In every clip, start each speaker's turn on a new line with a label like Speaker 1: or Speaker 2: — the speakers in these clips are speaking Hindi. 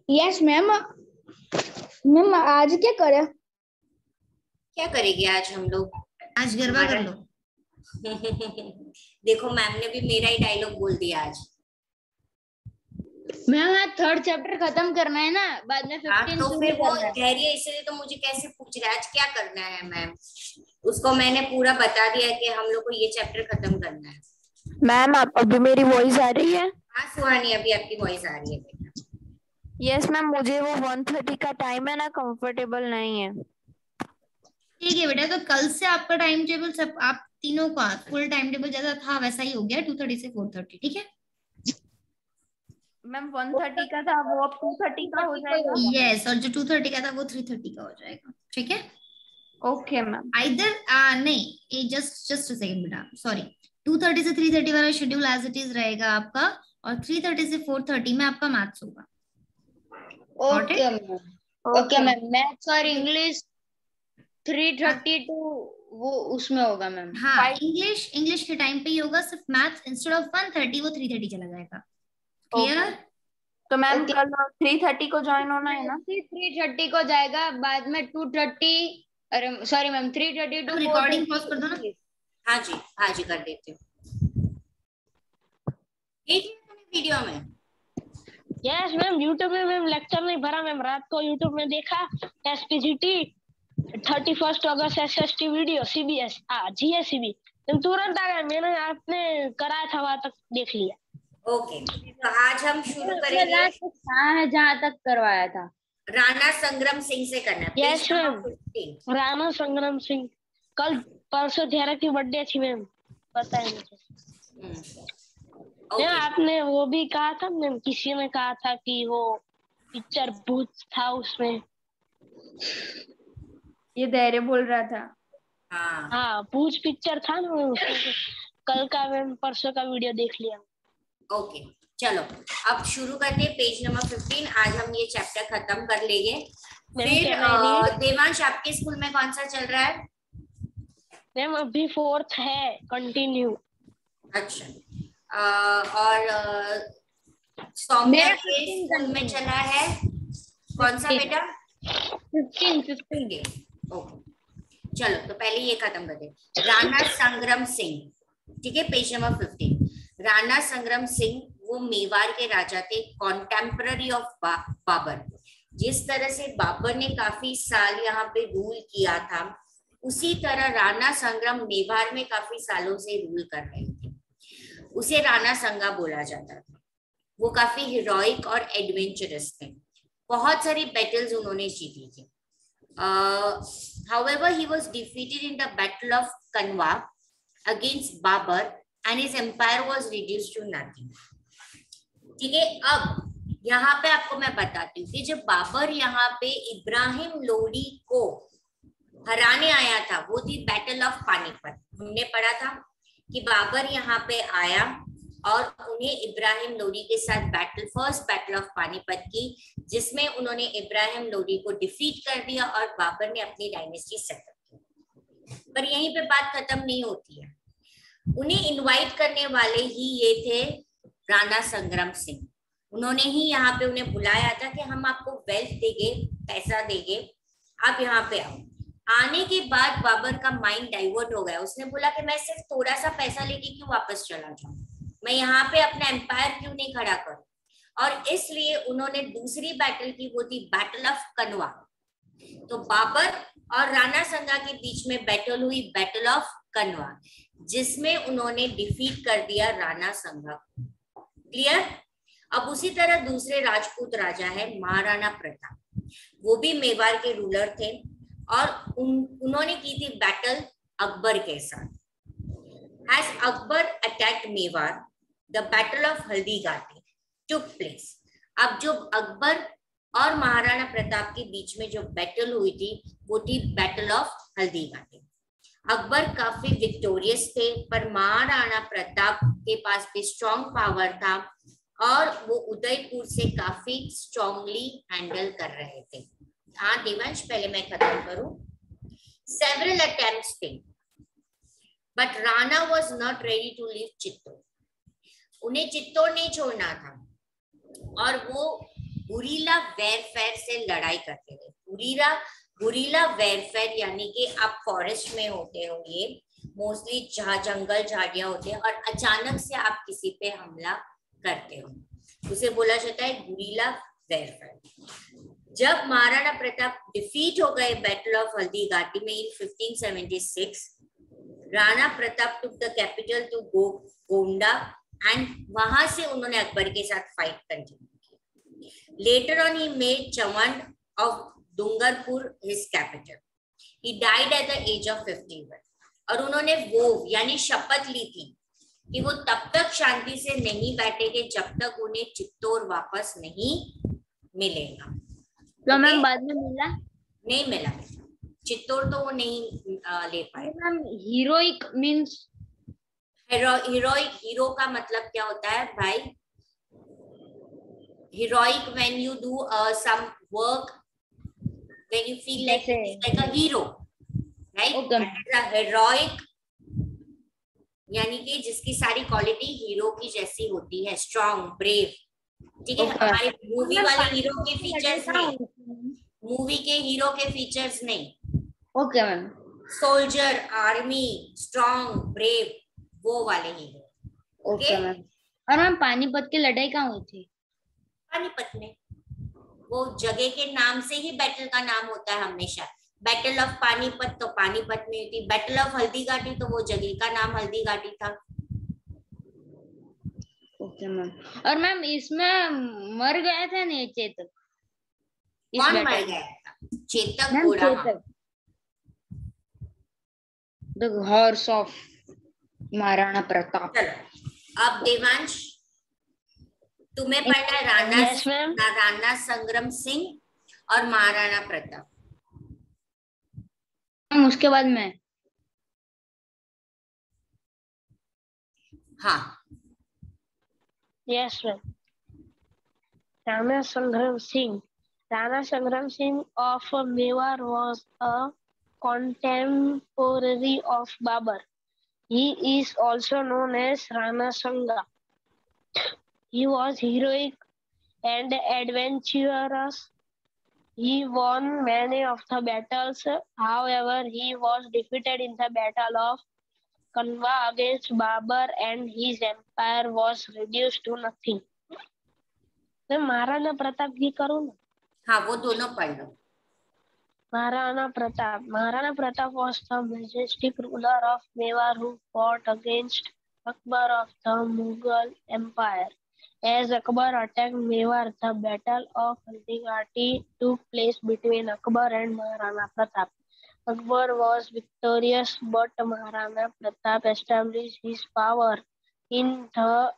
Speaker 1: Yes ma'am. मैम आज क्या करें?
Speaker 2: क्या करेंगे आज हम लोग?
Speaker 3: आज गरबा कर लो।
Speaker 2: देखो मैम ने भी मेरा ही डायलॉग बोल दिया आज।
Speaker 1: मैम आज थर्ड चैप्टर खत्म करना है ना, बाद में 15
Speaker 2: तो
Speaker 1: शुरू
Speaker 2: फिर वो
Speaker 1: करना है।
Speaker 2: धैर्य इसलिए तो मुझे कैसे पूछ रहा है आज क्या करना है मैम। उसको मैंने पूरा बता दिया कि हम लोग को ये चैप्टर खत्म करना है।
Speaker 4: मैम आप अभी मेरी वॉइस आ रही है?
Speaker 2: हाँ सुहानी अभी आपकी वॉइस आ रही है बेटा।
Speaker 4: यस मैम, मुझे वो 1:30 का टाइम है ना, कंफर्टेबल नहीं है।
Speaker 3: ठीक है बेटा, तो कल से आपका टाइम टेबल सब आप तीनों का फुल टाइम टेबल जैसा था वैसा ही हो गया, 2:30 से 4:30। ठीक है
Speaker 4: मैम 1:30 का था वो अब 2:30 का हो जाएगा।
Speaker 3: यस, और जो 2:30 का था वो 3:30 का हो जाएगा। ठीक है
Speaker 4: ओके मैम।
Speaker 3: आइदर नहीं, जस्ट अ सेकंड बेटा, सॉरी। 2:30 से 3:30 वाला शेड्यूल एज इट इज रहेगा आपका, और 3:30 से 4:30 में आपका मैथ्स होगा।
Speaker 1: Okay ma'am. Okay ma'am, maths और इंग्लिश 3:30 टू वो उसमें होगा मैम।
Speaker 3: हाँ, इंग्लिश के टाइम पे ही होगा, सिर्फ मैथ्स इंस्टेड ऑफ 1:30 वो 3:30 चला जाएगा। क्लियर?
Speaker 4: तो मैम कल 3:30 को ज्वाइन होना है ना?
Speaker 1: 3:30 को जाएगा, बाद में 2:30, अरे sorry ma'am, 3:30 to
Speaker 3: recording pause कर दो ना।
Speaker 2: हाँ जी कर देती हूँ। देख लिया तूने वीडियो में?
Speaker 5: यस मैम, यूट्यूब में मैम लेक्चर नहीं भरा मैम, रात को यूट्यूब में देखा एसपीजीटी 31 अगस्त एसएसटी वीडियो सीबीएस जीएससीबी तुरंत आ गया, मैंने आपने कराया था वहां तक देख लिया।
Speaker 2: ओके तो आज हम शुरू करेंगे।
Speaker 1: है जहाँ तक करवाया था
Speaker 2: राणा संग्राम सिंह से करना है।
Speaker 5: यस मैम, राणा संग्राम सिंह। कल परसों धेरा की बर्थडे थी मैम, पता है मुझे। मैम आपने वो भी कहा था मैम, किसी ने कहा था कि वो पिक्चर भूत था उसमें।
Speaker 4: ये धैर्य बोल रहा था।
Speaker 5: हाँ भूत पिक्चर था ना उसमें। कल का मैम परसों का वीडियो देख लिया।
Speaker 2: ओके चलो अब शुरू करते हैं पेज नंबर 15। आज हम ये चैप्टर खत्म कर लेंगे। फिर देवांश आपके स्कूल में कौन सा चल रहा है?
Speaker 5: मैम अभी 4th है, कंटिन्यू।
Speaker 2: अच्छा और सौम्या के स्कूल में चला है कौन सा बेटा? 15। ओके चलो तो पहले ये खत्म करते हैं। राणा संग्राम सिंह, ठीक है, पेज नंबर 15। राणा संग्राम सिंह वो मेवाड़ के राजा थे, कॉन्टेम्पररी ऑफ बाबर। जिस तरह से बाबर ने काफी साल यहाँ पे रूल किया था, उसी तरह राणा संग्राम मेवाड़ में काफी सालों से रूल कर रहे थे। उसे राणा संगा बोला जाता था। वो काफी हीरोइक और एडवेंचरस थे। बहुत सारी बैटल्स उन्होंने जीती थी। However, he was defeated in the Battle of Kanwa against Babur and his empire was reduced to nothing. ठीक है, अब यहाँ पे आपको मैं बताती हूँ कि जब बाबर यहाँ पे इब्राहिम लोदी को हराने आया था, वो थी बैटल ऑफ पानीपत। हमने पढ़ा था कि बाबर यहाँ पे आया और उन्हें इब्राहिम लोदी के साथ फर्स्ट बैटल ऑफ पानीपत की, जिसमें उन्होंने इब्राहिम लोदी को डिफीट कर दिया और बाबर ने अपनी डायनेस्टी सेटअप की। पर यहीं पे बात खत्म नहीं होती है। उन्हें इनवाइट करने वाले ही ये थे राणा संग्राम सिंह। उन्होंने ही यहाँ पे उन्हें बुलाया था कि हम आपको वेल्थ देंगे, पैसा देंगे, आप यहाँ पे आओ। आने के बाद बाबर का माइंड डाइवर्ट हो गया। उसने बोला कि मैं सिर्फ थोड़ा सा पैसा लेके क्यों वापस चला जाऊं, मैं यहाँ पे अपना एम्पायर क्यों नहीं खड़ा करूं। और इसलिए उन्होंने दूसरी बैटल की, वो थी बैटल ऑफ कनवा। तो बाबर और राणा संगा के बीच में बैटल हुई, बैटल ऑफ कनवा, जिसमें उन्होंने डिफीट कर दिया राणा संगा। क्लियर? अब उसी तरह दूसरे राजपूत राजा है महाराणा प्रताप, वो भी मेवाड़ के रूलर थे और उन्होंने की थी बैटल अकबर के साथ। As Akbar attacked Mewar, the Battle of Haldigati took place. अब जो अकबर और महाराणा प्रताप के बीच में जो बैटल हुई थी, वो थी बैटल ऑफ हल्दीघाटी। अकबर काफी विक्टोरियस थे, पर महाराणा प्रताप के पास भी स्ट्रॉन्ग पावर था और वो उदयपुर से काफी स्ट्रॉन्गली हैंडल कर रहे थे। हाँ देवांश, पहले मैं खत्म करूं। Several attempts failed, but Rana was not ready to leave Chittor. उन्हें चित्तौड़ नहीं छोड़ना था और वो गुरिल्ला वेयरफेयर से लड़ाई करते थे। गुरिल्ला वेयरफेयर यानी कि आप फॉरेस्ट में होते हो, ये मोस्टली जहाँ जंगल झाड़ियां होते हैं और अचानक से आप किसी पे हमला करते हो, उसे बोला जाता है गुरिल्ला वेयरफेयर। जब महाराणा प्रताप डिफीट हो गए बैटल ऑफ हल्दीघाटी में in 1576, Rana Pratap took the capital to Gonda and वहां से उन्होंने अकबर के साथ फाइट कंटिन्यू की। Later on he made Chavand of Dungarpur his capital. He died at the age of 51 और उन्होंने वो यानी शपथ ली थी कि वो तब तक शांति से नहीं बैठेंगे जब तक उन्हें चित्तौड़ वापस नहीं मिलेगा।
Speaker 1: तो मैम बाद में मिला?
Speaker 2: नहीं मिला, चित्तौड़ तो वो नहीं ले पाए।
Speaker 1: Ma'am heroic means
Speaker 2: heroic, hero का मतलब क्या होता है भाई? Heroic when you do some work, when you feel like a hero, right? Heroic यानी कि जिसकी सारी क्वालिटी हीरो की जैसी होती है, स्ट्रॉन्ग, ब्रेव। ठीक है, हमारे मूवी वाले हीरो के फीचर्स नहीं, मूवी के हीरो के फीचर्स नहीं।
Speaker 1: Okay ma'am.
Speaker 2: Soldier, army, strong, brave, वो वाले हीरो।
Speaker 1: Okay ma'am. और मैम पानीपत की लड़ाई कहाँ हुई थी?
Speaker 2: पानीपत में। वो जगह के नाम से ही बैटल का नाम होता है हमेशा। बैटल ऑफ पानीपत तो पानीपत में हुई थी, बैटल ऑफ हल्दीघाटी तो वो जगह का नाम हल्दीघाटी था।
Speaker 1: Okay ma'am. और मैम इसमें मर गया था नहीं चेतक?
Speaker 2: कौन मर गया था? चेतक घोड़ा।
Speaker 1: The horse of Maharana Pratap.
Speaker 2: चलो अब देवांश तुम्हें पढ़ना है राणा संग्राम सिंह और महाराणा प्रताप।
Speaker 1: उसके बाद में
Speaker 2: हाँ
Speaker 5: यस मैम। राणा संग्राम Singh of Mewar was a contemporary of Babur. He is also known as Rana Sanga. He was heroic and adventurous. He won many of the battles. However, he was defeated in the Battle of Kanwa against Babur and his empire was reduced to nothing. मैं महाराणा प्रताप की करूँ ना?
Speaker 2: हाँ वो दोनों पढ़ लो।
Speaker 5: Maharana Pratap was the majestic ruler of Mewar who fought against Akbar of the Mughal Empire. As Akbar attacked Mewar, the Battle of Haldighati took place between Akbar and Maharana Pratap. Akbar was victorious, but Maharana Pratap established his power in the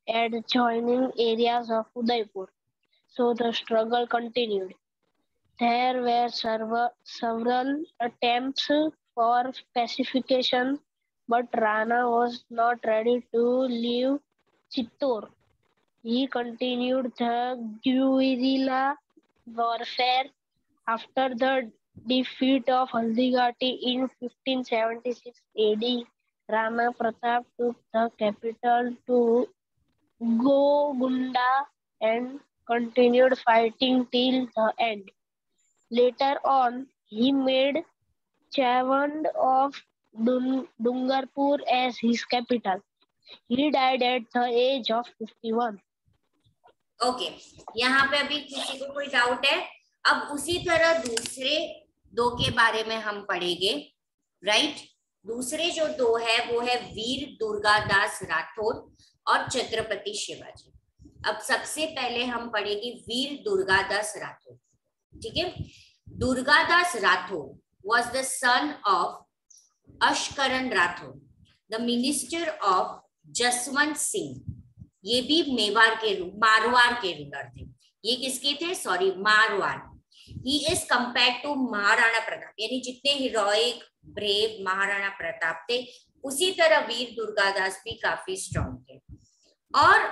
Speaker 5: adjoining areas of Udaipur. So the struggle continued. There were several attempts for pacification, but Rana was not ready to leave Chittor. He continued the guerrilla warfare. After the defeat of Haldighati in 1576 AD, Rana Pratap took the capital to Gogunda and continued fighting till the end. Later on, he made Chavand of Dungarpur as his capital. He died at the age of 51.
Speaker 2: Okay, यहाँ पे अभी किसी को कोई डाउट है? अब उसी तरह दूसरे दो के बारे में हम पढ़ेंगे, राइट? दूसरे जो दो है वो है वीर दुर्गादास राठौर और छत्रपति शिवाजी। अब सबसे पहले हम पढ़ेंगे वीर दुर्गादास राठौर। ठीक है, Durgadas Rathore was the son of अशकरण Rathore, the minister of Jaswant Singh. ये भी मारवाड़ के रूलर थे। ये किसके थे? Sorry, Marwar. He is compared to Maharana Pratap, यानी जितने हीरोइक ब्रेव महाराणा प्रताप थे उसी तरह वीर दुर्गादास भी काफी स्ट्रॉन्ग थे। और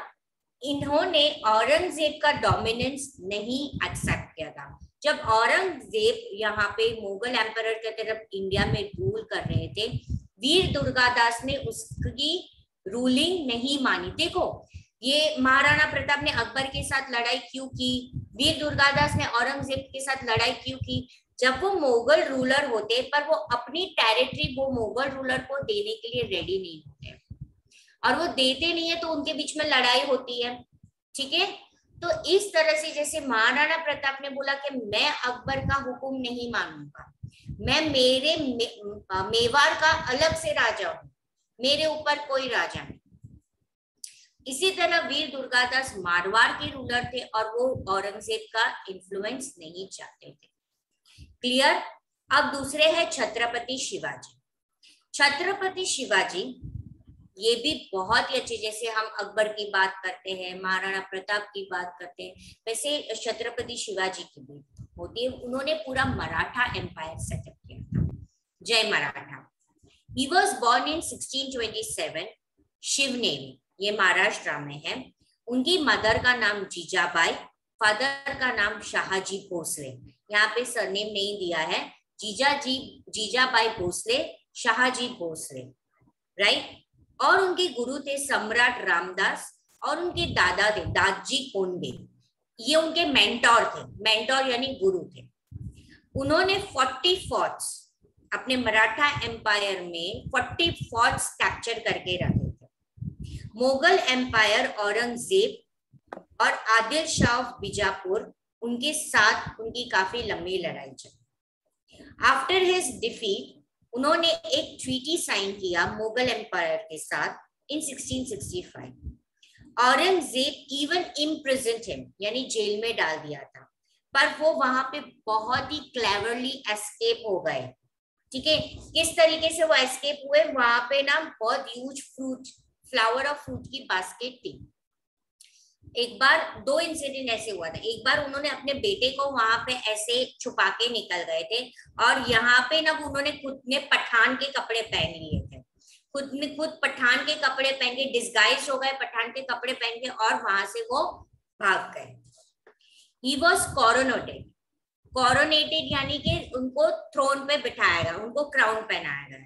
Speaker 2: इन्होंने औरंगजेब का डोमिनेंस नहीं एक्सेप्ट किया था। जब औरंगजेब यहाँ पे मुगल एम्परर की तरफ इंडिया में रूल कर रहे थे, वीर दुर्गादास ने उसकी रूलिंग नहीं मानी। देखो, ये महाराणा प्रताप ने अकबर के साथ लड़ाई क्यों की? वीर दुर्गादास ने औरंगजेब के साथ लड़ाई क्यों की? जब वो मुगल रूलर होते पर वो अपनी टेरिटरी वो मुगल रूलर को देने के लिए रेडी नहीं होते, और वो देते नहीं है तो उनके बीच में लड़ाई होती है। ठीक है, तो इस तरह से जैसे महाराणा प्रताप ने बोला कि मैं अकबर का हुक्म नहीं मानूंगा, मैं मेरे मेवाड़ का अलग से राजा हूं, मेरे ऊपर कोई राजा नहीं। इसी तरह वीर दुर्गादास मारवाड़ के रूलर थे और वो औरंगजेब का इन्फ्लुएंस नहीं चाहते थे। क्लियर? अब दूसरे है छत्रपति शिवाजी। छत्रपति शिवाजी ये भी बहुत ही अच्छे, जैसे हम अकबर की बात करते हैं, महाराणा प्रताप की बात करते हैं, वैसे छत्रपति शिवाजी की भी होती है। उन्होंने पूरा मराठा एम्पायर सेटअप किया था। जय Maratha. He was born in 1627 Shivneri, ये महाराष्ट्र में है। उनकी मदर का नाम जीजाबाई, फादर का नाम शाहजी भोसले। यहाँ पे सरनेम नहीं दिया है, जीजाबाई भोसले, शाहजी भोसले, राइट। और उनके गुरु थे सम्राट रामदास, और उनके दादा थे दादजी कोंडे, ये उनके मेंटोर थे। मेंटोर यानी गुरु थे। उन्होंने 40 फोर्ट्स अपने मराठा एम्पायर में 40 फोर्ट्स कैप्चर करके रखे थे। मुगल एम्पायर औरंगजेब और आदिल शाह ऑफ बीजापुर उनके साथ उनकी काफी लंबी लड़ाई चली। आफ्टर हिज डिफीट उन्होंने एक ट्रीटी साइन किया मुगल एम्पायर के साथ इन 1665। औरंगजेब इवन इम्प्रिजन्ड हिम, यानी जेल में डाल दिया था, पर वो वहां पे बहुत ही क्लेवरली एस्केप हो गए। ठीक है, किस तरीके से वो एस्केप हुए? वहां पे ना बहुत ह्यूज फ्लावर ऑफ फ्रूट की बास्केट थी। एक बार 2 इंसिडेंट ऐसे हुआ था। एक बार उन्होंने अपने बेटे को वहां पे ऐसे छुपा के निकल गए थे, और यहाँ पे ना उन्होंने खुद ने पठान के कपड़े पहन लिए थे, खुद पठान के कपड़े पहन के डिस्गाइज हो गए, पठान के कपड़े पहन के, और वहां से वो भाग गए। He was coronated यानी कि उनको थ्रोन पे बिठाया गया, उनको क्राउन पहनाया गया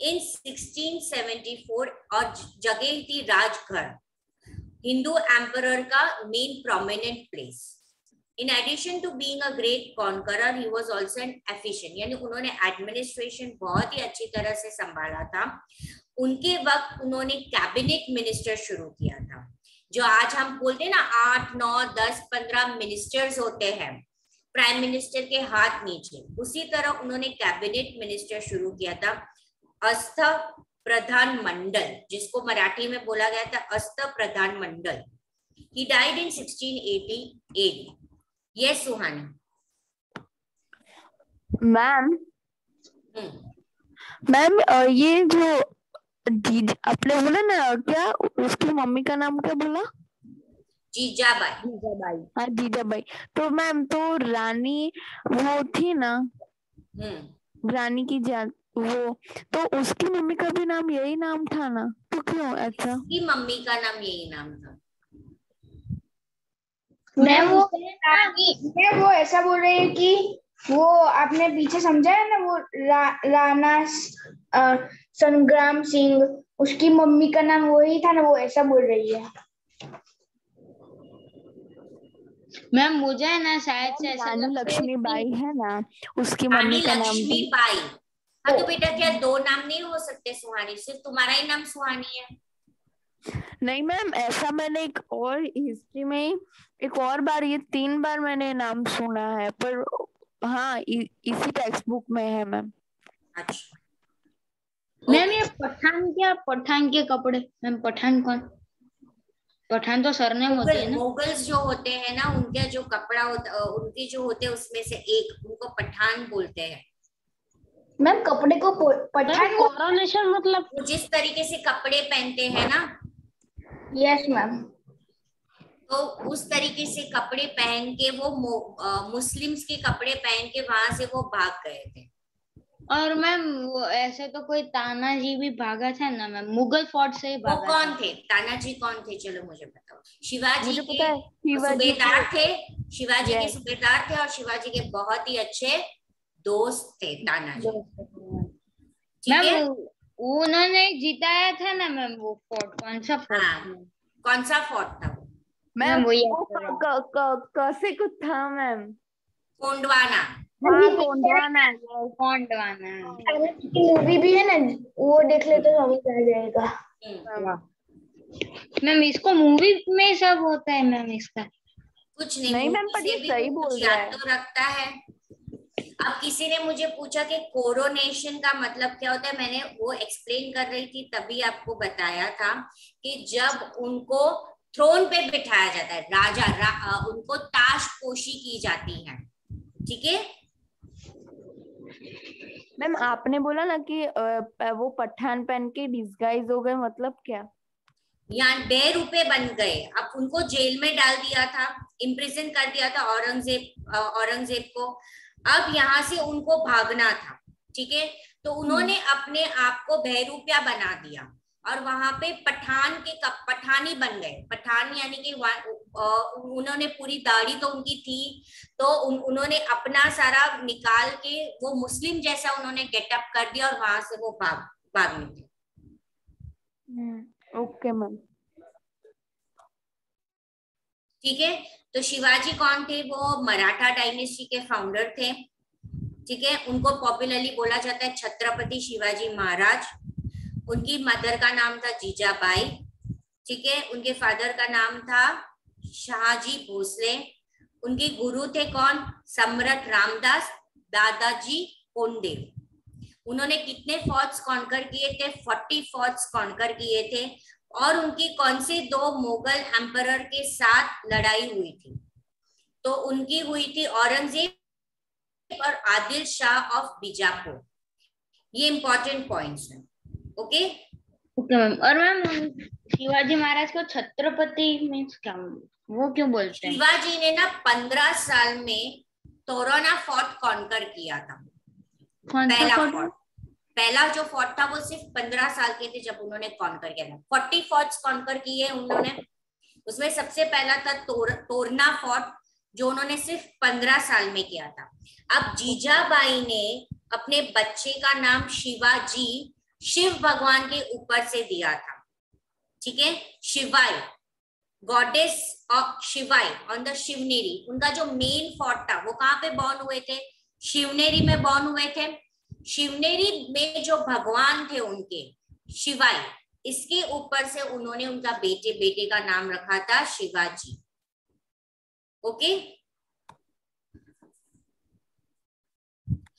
Speaker 2: इन 1674। और जगह थी राजघर, हिंदू एम्परर का main prominent place. In addition to being a great conqueror, he was also an efficient, यानी उन्होंने एडमिनिस्ट्रेशन बहुत ही अच्छी तरह से संभाला था। उनके वक्त उन्होंने कैबिनेट मिनिस्टर शुरू किया था। जो आज हम बोलते हैं ना 8, 9, 10, 15 मिनिस्टर्स होते हैं प्राइम मिनिस्टर के हाथ नीचे, उसी तरह उन्होंने कैबिनेट मिनिस्टर शुरू किया था। अस्थ प्रधान मंडल, जिसको मराठी में बोला गया था अस्थ प्रधान मंडल। He died in 1688. Yes, Suhani.
Speaker 4: Ma'am ये जो आपने बोला ना, क्या उसकी मम्मी का नाम क्या बोला?
Speaker 2: जीजाबाई।
Speaker 4: हाँ, जीजाबाई। तो मैम तो रानी वो थी ना, रानी की वो, तो उसकी मम्मी का भी नाम यही नाम था ना, तो क्यों ऐसा?
Speaker 2: उसकी मम्मी का नाम यही नाम था।
Speaker 1: मैं वो ऐसा बोल रही है कि वो आपने पीछे समझा है ना, वो राणा संग्राम सिंह, उसकी मम्मी का नाम वही था ना, वो ऐसा बोल रही है मैम। मुझे ना शायद से ऐसा
Speaker 4: रानी लक्ष्मीबाई है ना, उसकी मम्मी का नाम
Speaker 2: लक्ष्मीबाई। हाँ, तो बेटा क्या 2 नाम नहीं हो सकते सुहानी? सिर्फ तुम्हारा ही नाम सुहानी है?
Speaker 4: नहीं मैम, ऐसा मैंने एक और हिस्ट्री में एक और बार, ये 3 बार मैंने नाम सुना है, पर हाँ इसी टेक्स्ट बुक में है मैम।
Speaker 2: अच्छा
Speaker 1: मैम, ये पठान के कपड़े, मैम पठान कौन? पठान तो सरनेम होती है ना।
Speaker 2: मुगल्स जो होते हैं ना, उनके जो कपड़ा होता, उनके जो होते हैं उसमें से एक, उनको पठान बोलते हैं।
Speaker 1: मैम कपड़े को पठान
Speaker 5: कोरोनेशन मतलब
Speaker 2: वो जिस तरीके से कपड़े पहनते हैं ना।
Speaker 1: Yes ma'am.
Speaker 2: तो उस तरीके से कपड़े पहन के वो मुस्लिम्स के कपड़े पहन के वहां से वो भाग गए थे।
Speaker 1: और मैम वो ऐसे तो कोई तानाजी भी भागा था ना मैम, मुगल फोर्ट से ही भागा।
Speaker 2: वो कौन थे तानाजी? कौन थे? चलो मुझे बताओ। शिवाजी के सूबेदार थे, शिवाजी के सूबेदार थे, और शिवाजी के बहुत ही अच्छे दोस्त थे तानाजी।
Speaker 1: मैम उन्होंने जिताया था ना मैम वो फोर्ट, कौन सा फोर्ट?
Speaker 2: कौन सा फोर्ट था?
Speaker 4: मैम
Speaker 1: वही
Speaker 4: कैसे कुछ था मैम?
Speaker 2: कोंडवाना।
Speaker 4: हाँ कोंडवाना।
Speaker 1: कोंडवाना
Speaker 5: मूवी भी है ना, वो देख ले तो समझ आ जाएगा।
Speaker 1: मैम इसको मूवी में सब होता है मैम इसका।
Speaker 2: कुछ नहीं
Speaker 4: नहीं मैम,
Speaker 2: movie
Speaker 4: पर
Speaker 2: से
Speaker 4: ये
Speaker 2: भी
Speaker 4: सही
Speaker 2: वो
Speaker 4: बोल
Speaker 2: कुछ
Speaker 4: रहा
Speaker 2: याद
Speaker 4: है।
Speaker 2: तो रखता है। अब किसी ने मुझे पूछा कि कोरोनेशन का मतलब क्या होता है, मैंने वो एक्सप्लेन कर रही थी तभी आपको बताया था कि जब उनको थ्रोन पे बिठाया जाता है, उनको ताशपोशी की जाती है, ठीक है।
Speaker 4: मैम आपने बोला ना कि वो पठान पहन के डिस्गाइज हो गए, मतलब क्या?
Speaker 2: यहाँ 1.5 रुपए बन गए। अब उनको जेल में डाल दिया था, इम्प्रिजन कर दिया था औरंगजेब को। अब यहाँ से उनको भागना था, ठीक है। तो उन्होंने अपने आप को बहरूपिया बना दिया और वहां पे पठानी बन गए। पठान यानी कि उन्होंने पूरी दाढ़ी तो उनकी थी, तो उन्होंने अपना सारा निकाल के वो मुस्लिम जैसा उन्होंने गेटअप कर दिया और वहां से वो भाग निकले।
Speaker 4: Okay ma'am.
Speaker 2: ठीक है। तो शिवाजी कौन थे? वो मराठा डायनेस्टी के फाउंडर थे, ठीक है। उनको पॉपुलरली बोला जाता है छत्रपति शिवाजी महाराज। उनकी मदर का नाम था जीजाबाई, ठीक है। उनके फादर का नाम था शाहजी भोसले। उनके गुरु थे कौन? सम्राट रामदास दादाजी कोंडदेव। उन्होंने कितने फोर्ट्स कॉन्कर किए थे? 40 फोर्ट्स कॉन्कर किए थे। और उनकी कौन से 2 मुगल एम्परर के साथ लड़ाई हुई थी? तो उनकी हुई थी औरंगजेब और आदिल शाह ऑफ बीजापुर। ये इंपॉर्टेंट पॉइंट्स हैं। Okay
Speaker 1: okay ma'am. और मैम शिवाजी महाराज को छत्रपति मीन्स क्या, वो क्यों बोलते हैं?
Speaker 2: शिवाजी ने ना 15 साल में तोरना फोर्ट कॉन्कर किया था। पहला जो फोर्ट था वो सिर्फ 15 साल के थे जब उन्होंने कॉन्कर किया था। 40 फोर्ट्स कॉन्कर किए उन्होंने। उसमें सबसे पहला था तोरना फोर्ट, जो उन्होंने सिर्फ 15 साल में किया था। अब जीजाबाई ने अपने बच्चे का नाम शिवाजी शिव भगवान के ऊपर से दिया था, ठीक है। Shivai, goddess of Shivai on the Shivneri. उनका जो मेन फोर्ट था वो कहाँ पे बॉर्न हुए थे? शिवनेरी में बॉर्न हुए थे। शिवनेरी में जो भगवान थे उनके शिवाई, इसके ऊपर से उन्होंने उनका बेटे का नाम रखा था Shivaji. Okay.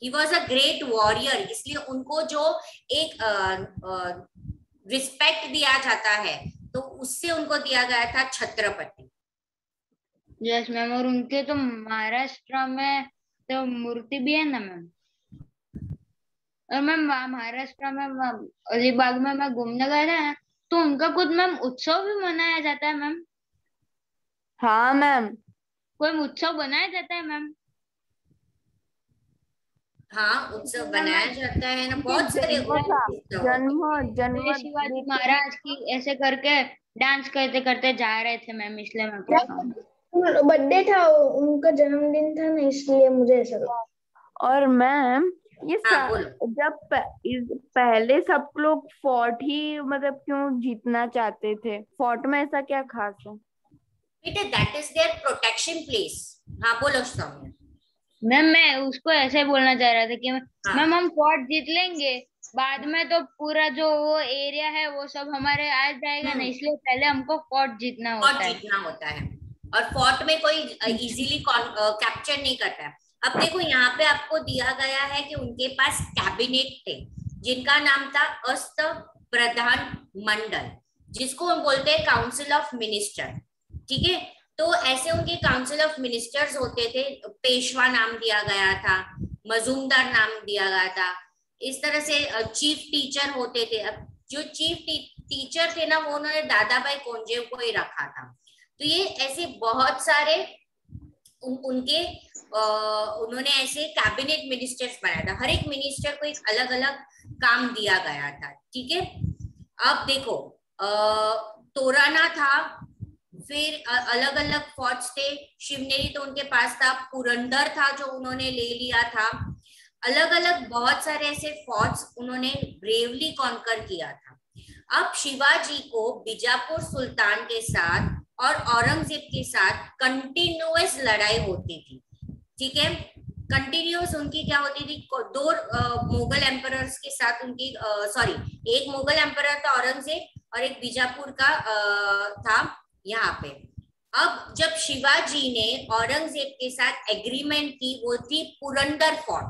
Speaker 2: He was a great warrior, इसलिए उनको जो एक रिस्पेक्ट दिया जाता है तो उससे उनको दिया गया था छत्रपति।
Speaker 1: Yes ma'am. और उनके तो महाराष्ट्र में तो मूर्ति भी है ना मैम। और मैम महाराष्ट्र में अलीबाग में मैं घूमने गया था, तो उनका कुछ मैम उत्सव भी मनाया जाता है मैम।
Speaker 4: हाँ मैम।
Speaker 1: कोई उत्सव बनाया जाता है मैम?
Speaker 2: हाँ, उत्सव बनाया जाता है ना, बहुत सारे
Speaker 4: जन्म
Speaker 1: शिवाजी महाराज की ऐसे करके डांस करते करते जा रहे थे मैम, इसलिए मैं पूछा हूँ।
Speaker 5: बर्थडे था उनका, जन्मदिन था ना, इसलिए मुझे ऐसा लगा।
Speaker 4: और मैम ये
Speaker 2: जब
Speaker 4: पहले सब लोग फोर्ट ही मतलब क्यों जीतना चाहते थे? फोर्ट में ऐसा क्या खास है?
Speaker 2: बेटा that is there protection place. हाँ बोलो सौम्या।
Speaker 1: मैम मैं उसको ऐसे बोलना चाह रहा था कि मैम हम फोर्ट जीत लेंगे, बाद में तो पूरा जो वो एरिया है वो सब हमारे आ जाएगा ना, इसलिए पहले हमको फोर्ट जीतना होता है।
Speaker 2: और फोर्ट में कोई इजीली कैप्चर नहीं करता है। अब देखो यहाँ पे आपको दिया गया है कि उनके पास कैबिनेट थे जिनका नाम था अस्त प्रधान मंडल, जिसको हम बोलते हैं काउंसिल ऑफ मिनिस्टर, ठीक है। तो ऐसे उनके काउंसिल ऑफ मिनिस्टर्स होते थे। पेशवा नाम दिया गया था, मजूमदार नाम दिया गया था, इस तरह से चीफ टीचर होते थे। अब जो चीफ टीचर थे ना वो उन्होंने दादा भाई कोंडदेव को ही रखा था। तो ये ऐसे बहुत सारे उनके उन्होंने ऐसे कैबिनेट मिनिस्टर्स बनाया था। हर एक मिनिस्टर को एक अलग अलग काम दिया गया था, ठीक है। अब देखो तोराना था, फिर अलग अलग फोर्ट्स थे। शिवनेरी तो उनके पास था, पुरंदर था जो उन्होंने ले लिया था। अलग अलग बहुत सारे ऐसे फोर्ट्स उन्होंने ब्रेवली कॉन्कर किया था। अब शिवाजी को बीजापुर सुल्तान के साथ और औरंगजेब के साथ कंटिन्यूअस लड़ाई होती थी। ठीक है, कंटिन्यूअस उनकी क्या होती थी, दो मुगल एम्परर्स के साथ उनकी सॉरी, एक मुगल एम्परर था औरंगजेब और एक बीजापुर का था यहाँ पे। अब जब शिवाजी ने औरंगजेब के साथ एग्रीमेंट की, वो थी Purandar fort,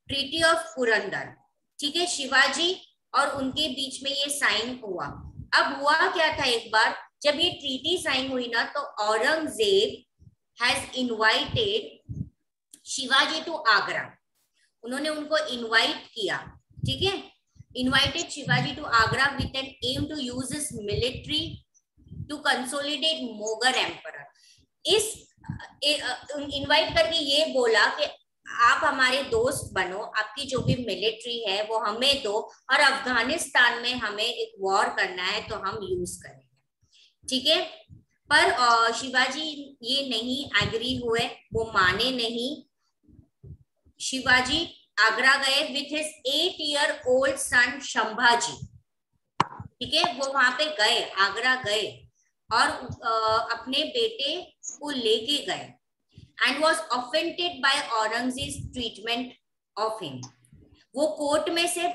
Speaker 2: treaty of Purandar. ठीक है, शिवाजी और उनके बीच में ये साइन हुआ। अब हुआ क्या था, एक बार जब ये ट्रीटी साइन हुई ना, तो Aurangzeb has invited Shivaji to Agra. उन्होंने उनको इनवाइट किया। ठीक है, invited Shivaji to Agra with an aim to use his military to consolidate Mughal emperor. इस इनवाइट करके ये बोला कि आप हमारे दोस्त बनो, आपकी जो भी मिलिट्री है वो हमें दो, और अफगानिस्तान में हमें एक वॉर करना है तो हम यूज करेंगे। ठीक है, पर शिवाजी ये नहीं एग्री हुए, वो माने नहीं। शिवाजी आगरा गए विथ हिज 8-year-old सन शंभाजी। ठीक है, वो वहां पे गए, आगरा गए और अपने बेटे को लेके गए and was offended by Aurangzeb treatment of him. वो कोर्ट में से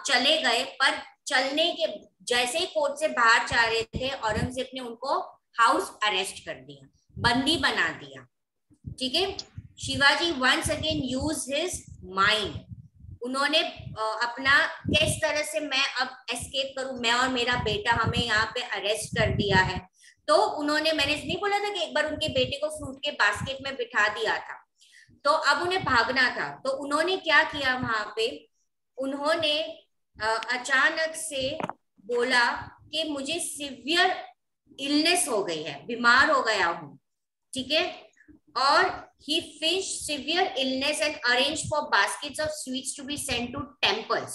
Speaker 2: चले गए, पर चलने के जैसे ही कोर्ट से बाहर जा रहे थे, औरंगजेब ने उनको हाउस अरेस्ट कर दिया, बंदी बना दिया। ठीक है, Shivaji once again use his mind. उन्होंने अपना किस तरह से मैं अब एस्केप करूं, मैं और मेरा बेटा, हमें यहाँ पे अरेस्ट कर दिया है। तो उन्होंने, मैंने नहीं बोला था कि एक बार उनके बेटे को फ्रूट के बास्केट में बिठा दिया था, तो अब उन्हें भागना था। तो उन्होंने क्या किया, वहां पे उन्होंने अचानक से बोला कि मुझे सिवियर इलनेस हो गई है, बीमार हो गया हूं। ठीक है, और he faced severe illness and arranged for baskets of sweets to be sent to temples.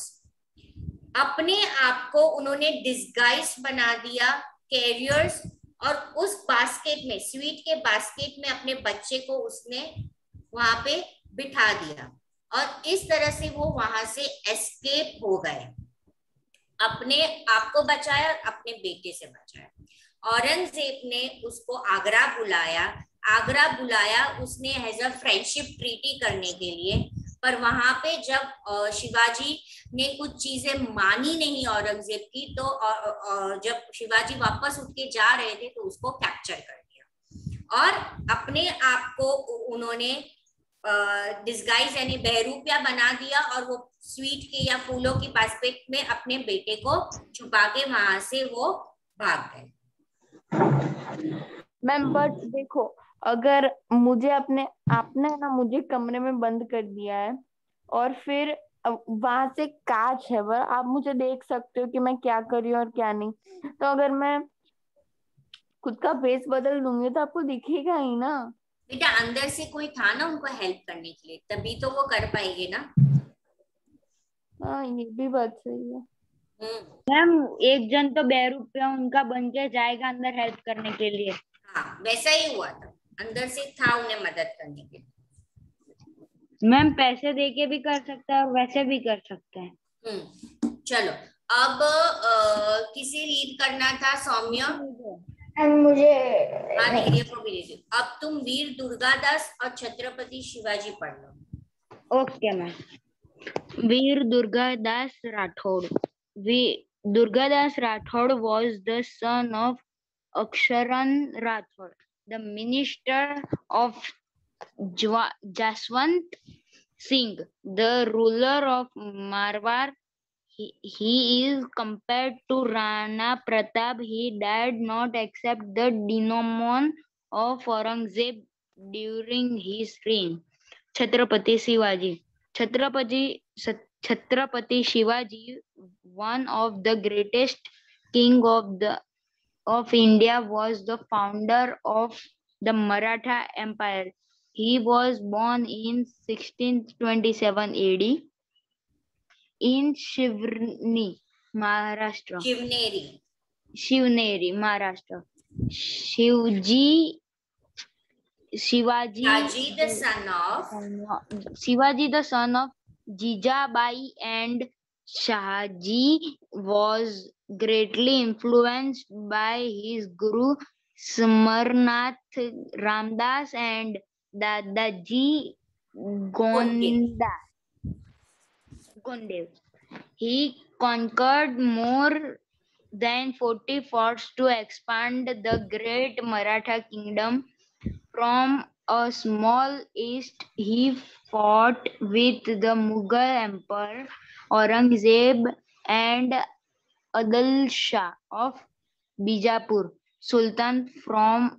Speaker 2: अपने आप को उन्होंने डिस्गाइज बना दिया, कैरियर्स, और उस बास्केट में, स्वीट के बास्केट में अपने बच्चे को उसने वहां पे बिठा दिया, और इस तरह से वो वहां से एस्केप हो गए। अपने आप को बचाया, अपने बेटे से बचाया। औरंगजेब ने उसको आगरा बुलाया उसने एज अ फ्रेंडशिप ट्रीटी करने के लिए, पर वहां पे जब शिवाजी ने कुछ चीजें मानी नहीं औरंगजेब की, तो जब शिवाजी वापस उठ के जा रहे थे तो उसको कैप्चर कर दिया, और अपने आप को उन्होंने डिस्गाइज यानी बहरूपिया बना दिया, और वो स्वीट के या फूलों की बास्केट में अपने बेटे को छुपा के वहां से वो भाग गए।
Speaker 4: मैम बट देखो, अगर मुझे आपने ना मुझे कमरे में बंद कर दिया है, और फिर वहां से कांच है, वह आप मुझे देख सकते हो कि मैं क्या कर रही हूँ और क्या नहीं। तो अगर मैं खुद का फेस बदल दूंगी तो आपको दिखेगा ही ना।
Speaker 2: बेटा अंदर से कोई था ना उनको हेल्प करने के लिए, तभी तो वो कर पाएंगे ना।
Speaker 4: हाँ, ये भी बात सही है।
Speaker 1: मैम एक जन तो बहरूपिया उनका बन के जाएगा अंदर हेल्प करने के लिए।
Speaker 2: हाँ, वैसा ही हुआ था, अंदर से था उन्हें मदद करने के लिए।
Speaker 1: मैम पैसे देके भी कर सकते हैं और वैसे भी कर सकते हैं।
Speaker 2: चलो, अब किसे रीड करना था, सौम्या?
Speaker 3: मुझे
Speaker 2: हाँ, धीरे को भी दे दो। अब तुम वीर दुर्गादास और छत्रपति शिवाजी पढ़ लो।
Speaker 1: Okay ma'am. Veer Durgadas Rathore. Durgadas Rathod was the son of Aksharan Rathod, the minister of Jaswant Singh, the ruler of Marwar. He is compared to Rana Pratap. He did not accept the denouement of Aurangzeb during his reign. Chhatrapati Shivaji. Chhatrapati Shivaji, one of the greatest king of India, was the founder of the Maratha Empire. He was born in 1627 AD in Shivneri, Maharashtra. Shivneri, Maharashtra. Shivaji, the son of Jijabai and Shahaji, was greatly influenced by his guru Smarnath Ramdas and Dadaji Gondev. He conquered more than 40 forts to expand the great Maratha kingdom. From a small east, he fought with the Mughal Emperor Aurangzeb and Adil Shah of Bijapur Sultan for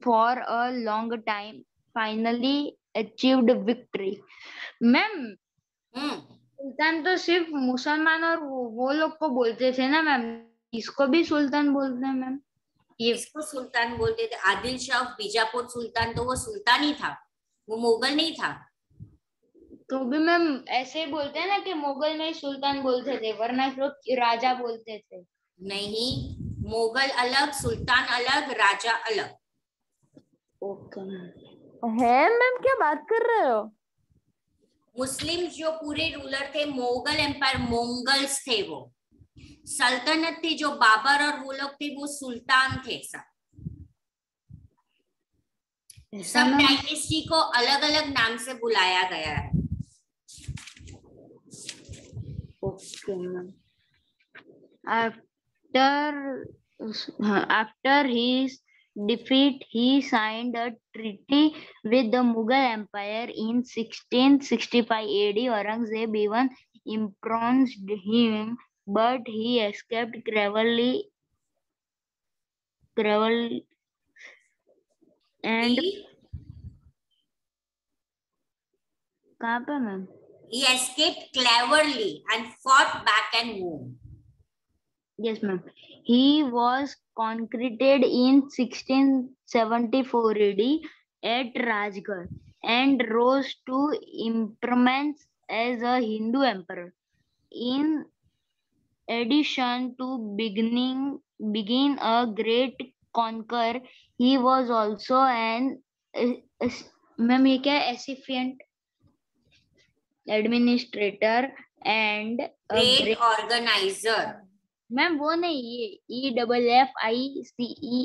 Speaker 1: a long time, finally achieved victory. Ma'am सुल्तान तो सिर्फ मुसलमान और वो लोग को बोलते थे ना मैम, इसको भी सुल्तान बोलते हैं मैम? ये
Speaker 2: इसको सुल्तान बोलते थे। आदिल शाह ऑफ बीजापुर सुल्तान तो वो सुल्तान ही था, वो मुगल नहीं था।
Speaker 1: तो भी मैम ऐसे ही बोलते हैं ना कि मुगल में सुल्तान बोलते थे, वरना लोग राजा बोलते थे।
Speaker 2: नहीं, मुगल अलग, सुल्तान अलग, राजा अलग।
Speaker 1: ओके
Speaker 4: है मैम, क्या बात कर रहे हो?
Speaker 2: मुस्लिम जो पूरे रूलर थे, मुगल एम्पायर मंगल्स थे, वो सल्तनत थी जो बाबर और वो लोग थे, वो सुल्तान थे। सब डायनेस्टी को अलग अलग नाम से बुलाया गया है।
Speaker 1: Okay ma'am. After his defeat, he signed a treaty with the Mughal Empire in 1665 AD. Aurangzeb even imprisoned him, but he escaped cleverly and कहाँ पे ma'am?
Speaker 2: He escaped cleverly and fought back and won.
Speaker 1: Yes, ma'am. He was consecrated in 1674 AD at Rajgarh and rose to eminence as a Hindu emperor. In addition to begin a great conqueror, he was also an ma'am ये क्या है? Efficient administrator and
Speaker 2: great organizer.
Speaker 1: Ma'am वो नहीं, ये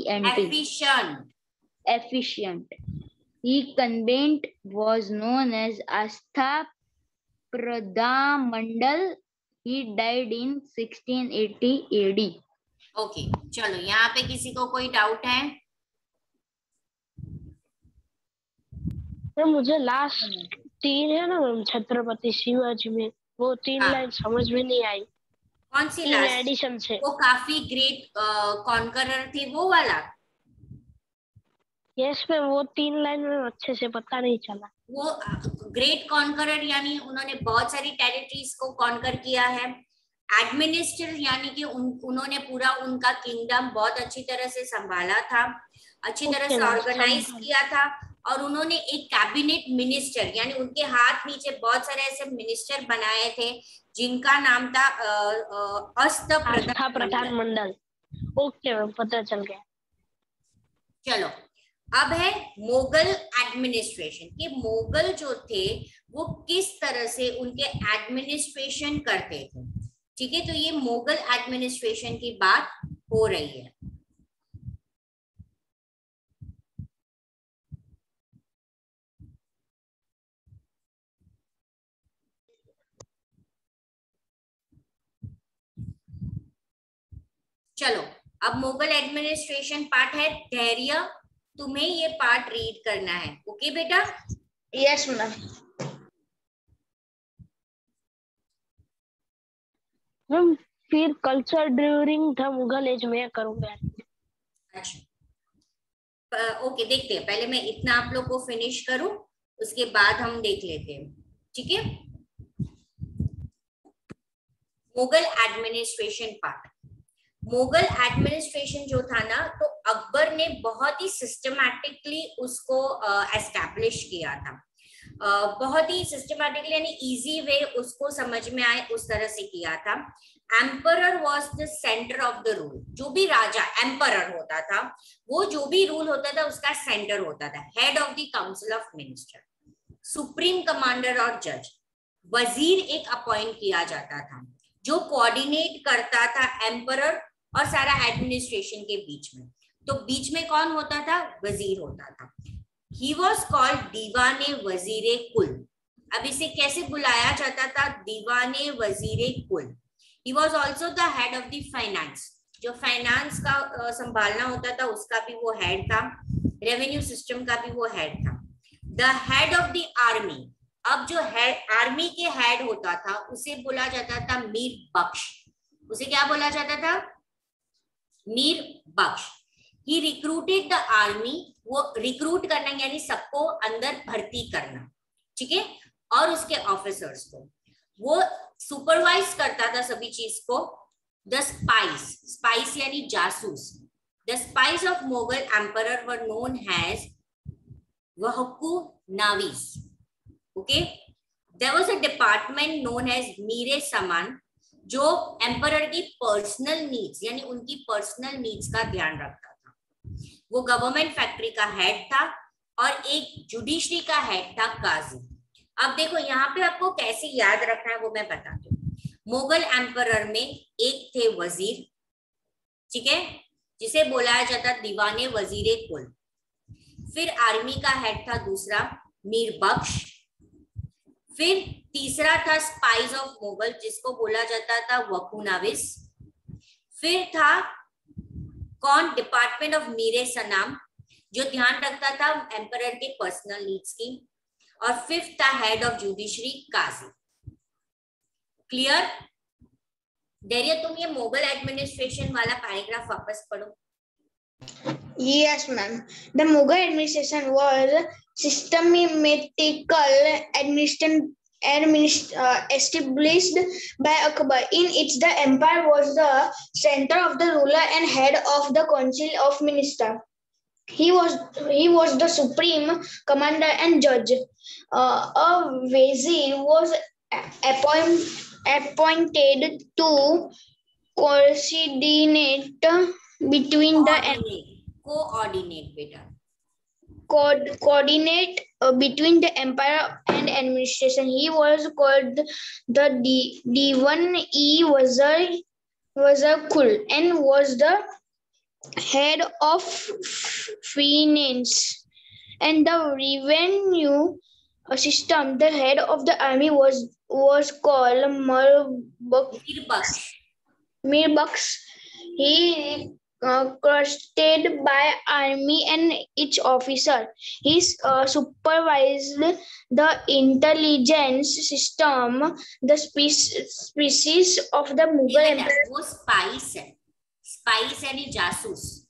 Speaker 1: EFFICENT efficient. He convent was known as Astha Pradhamandal. He died in 1680 AD.
Speaker 2: Okay, चलो यहाँ पे किसी को कोई डाउट है?
Speaker 5: तो मुझे लास्ट 3 है ना मैम, छत्रपति शिवाजी में, वो 3 लाइन समझ में नहीं आई।
Speaker 2: कौन सी लास्ट?
Speaker 5: एडिशन से
Speaker 2: वो काफी ग्रेट कॉन्करर थे, वो वाला?
Speaker 5: यस मैम, वो 3 लाइन में अच्छे से पता नहीं चला।
Speaker 2: वो ग्रेट कॉन्करर यानी उन्होंने बहुत सारी टेरिटरीज को कॉन्कर किया है। एडमिनिस्टर यानी कि उन्होंने पूरा उनका किंगडम बहुत अच्छी तरह से संभाला था, अच्छी तरह से ऑर्गेनाइज किया था। और उन्होंने एक कैबिनेट मिनिस्टर यानी उनके हाथ नीचे बहुत सारे ऐसे मिनिस्टर बनाए थे जिनका नाम था आस्था प्रधान मंडल।
Speaker 5: ओके मैम, पता चल गया।
Speaker 2: चलो, अब है मुगल एडमिनिस्ट्रेशन कि मुगल जो थे वो किस तरह से उनके एडमिनिस्ट्रेशन करते थे। ठीक है, तो ये मुगल एडमिनिस्ट्रेशन की बात हो रही है। चलो, अब मुगल एडमिनिस्ट्रेशन पार्ट है धैर्य। तुम्हें ये पार्ट रीड करना है, ओके बेटा?
Speaker 1: Yes ma'am.
Speaker 5: मैम फिर कल्चर ड्यूरिंग था मुगल एज में करूंगा।
Speaker 2: अच्छा, ओके, देखते हैं। पहले मैं इतना आप लोग को फिनिश करूं, उसके बाद हम देख लेते हैं। ठीक है, Mughal administration part. Mughal administration जो था ना, तो अकबर ने बहुत ही सिस्टमैटिकली उसको एस्टैब्लिश किया था। बहुत ही सिस्टमैटिकली यानी इजी वे उसको समझ में आए उस तरह से किया था। Emperor was the centre of the rule. जो भी राजा एम्परर होता था, वो जो भी रूल होता था उसका सेंटर होता था, head of the council of minister, supreme commander और जज। वजीर एक अपॉइंट किया जाता था जो कोऑर्डिनेट करता था एम्परर और सारा एडमिनिस्ट्रेशन के बीच में। तो बीच में कौन होता था? वजीर होता था। ही वॉज कॉल्ड दीवाने वजीरे कुल। अब इसे कैसे बुलाया जाता था? दीवाने वजीरे कुल। He was also the head of the finance, जो फाइनेंस का संभालना होता था उसका भी वो हेड था, रेवेन्यू सिस्टम का भी वो हेड था। The head of the army, अब जो हेड आर्मी के हेड होता था उसे बोला जाता था मीर बख्श। उसे क्या बोला जाता था? मीर बख्श। ही रिक्रूटेड द आर्मी, वो रिक्रूट करना यानी सबको अंदर भर्ती करना, ठीक है, और उसके ऑफिसर्स को वो सुपरवाइज करता था सभी चीज को। द स्पाइस, स्पाइस यानी जासूस, the spies of Mughal emperor were known as Waqia Navis. Okay, there was a department known as Mir e Saman, जो एम्परर की पर्सनल नीड्स यानी उनकी पर्सनल नीड्स का ध्यान रखता था। वो गवर्नमेंट फैक्ट्री का हेड था और एक जुडिशरी का हेड था काजी। अब देखो यहाँ पे आपको कैसे याद रखना है वो मैं बताती हूँ। मुगल एम्परर में एक थे वजीर, ठीक है, जिसे बुलाया जाता दीवाने वजीरे कुल। फिर आर्मी का हेड था दूसरा मीर बख्श। फिर तीसरा था स्पाइस ऑफ मुगल जिसको बोला जाता था वकुनाविस। फिर था कौन? डिपार्टमेंट ऑफ मीरे सनाम, जो ध्यान रखता था एम्परर के पर्सनल नीड्स की। और फिफ्थ था head of judiciary Qazi. Clear? डेरिया, तुम ये मुगल एडमिनिस्ट्रेशन वाला पैराग्राफ वापस पढ़ो।
Speaker 1: Yes, ma'am. The Mughal administration was systematical established by Akbar. In it, the empire was the center of the ruler and head of the council of ministers. He was the supreme commander and judge. A vizier was appointed to coordinate between the
Speaker 2: coordinate बेटा
Speaker 1: coordinate between the empire and administration. He was called the Diwan-e-Wazir Kul and was the head of finance and the revenue system. The head of the army was called Mir Baks. He trusted by army and its officer. He supervised the intelligence system, the species of the Mughal Empire.
Speaker 2: वो स्पाइस है, स्पाइस यानी जासूस।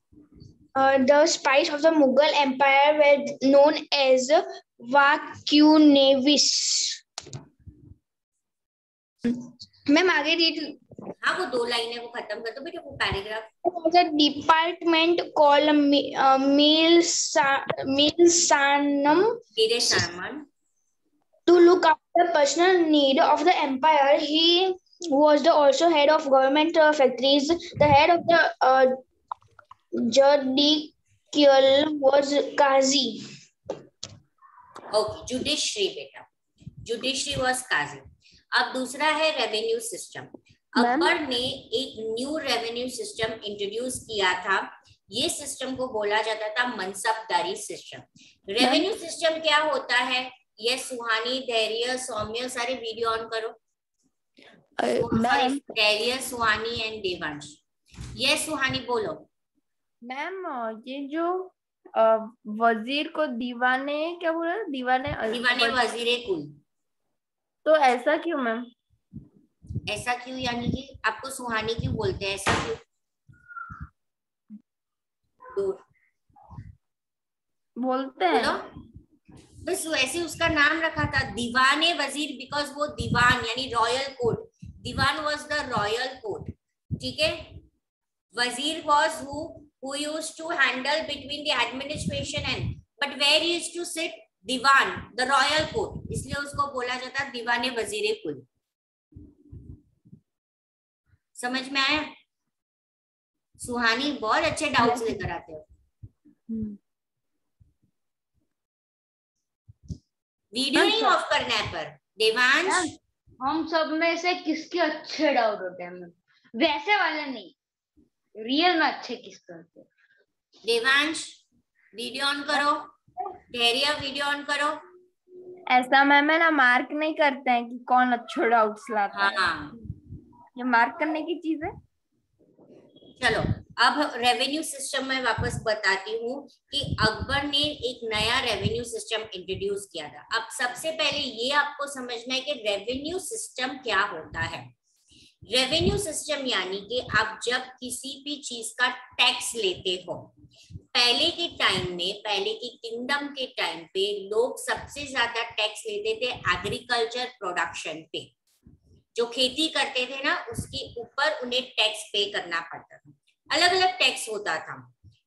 Speaker 1: The spies of the Mughal Empire were known as Vacunavis. Ma'am आगे रीड।
Speaker 2: हाँ, वो 2 लाइन है, वो खत्म कर दो बेटा वो paragraph.
Speaker 1: The department called Milsanam to look after the personal need of the empire. He was also head of government factories. The head of the judicial was Qazi.
Speaker 2: Okay, judiciary बेटा, जुडिशरी वाज काजी। अब दूसरा है रेवेन्यू सिस्टम। अकबर ने एक न्यू रेवेन्यू सिस्टम इंट्रोड्यूस किया था। ये सिस्टम को बोला जाता था मनसबदारी सिस्टम। रेवेन्यू सिस्टम क्या होता है? ये सुहानी, धैर्य, सौम्य सारे वीडियो ऑन करो। धैर्य, सुहानी एंड देवांश। ये सुहानी बोलो।
Speaker 4: मैम ये जो वजीर को दीवाने क्या बोला? दीवाने
Speaker 2: वजीरे कुल।
Speaker 4: तो ऐसा क्यों मैम?
Speaker 2: ऐसा क्यों यानी कि आपको सुहानी क्यों बोलते हैं? ऐसा क्यों
Speaker 4: बोलते हैं?
Speaker 2: बस वैसे उसका नाम रखा था दीवाने वजीर, बिकॉज वो दीवान यानी royal court. Diwan was the royal court, ठीक है। Wazir was who used to handle between the administration and but where he used to sit? Diwan, the royal court, इसलिए उसको बोला जाता है दीवाने वजीरे कुल। समझ में आया? सुहानी बहुत अच्छे डाउट्स लेकर आते हो। वीडियो नहीं ऑफ करना है पर देवांश।
Speaker 1: हम सब में से किसके अच्छे डाउट होते हैं? वैसे वाले नहीं, रियल में अच्छे किसके होते हैं?
Speaker 2: देवांश वीडियो ऑन करो, धैर्य वीडियो ऑन करो।
Speaker 4: ऐसा मैम है ना, मार्क नहीं करते हैं कि कौन अच्छे डाउट्स लाता है,
Speaker 2: हाँ
Speaker 4: ये मार्क करने की चीज है।
Speaker 2: चलो अब रेवेन्यू सिस्टम में वापस बताती हूँ कि अकबर ने एक नया रेवेन्यू सिस्टम इंट्रोड्यूस किया था। अब सबसे पहले ये आपको समझना है कि रेवेन्यू सिस्टम क्या होता है। रेवेन्यू सिस्टम यानी कि आप जब किसी भी चीज का टैक्स लेते हो, पहले के टाइम में, पहले की किंगडम के टाइम पे लोग सबसे ज्यादा टैक्स लेते थे एग्रीकल्चर प्रोडक्शन पे। जो खेती करते थे ना, उसके ऊपर उन्हें टैक्स पे करना पड़ता था। अलग अलग टैक्स होता था,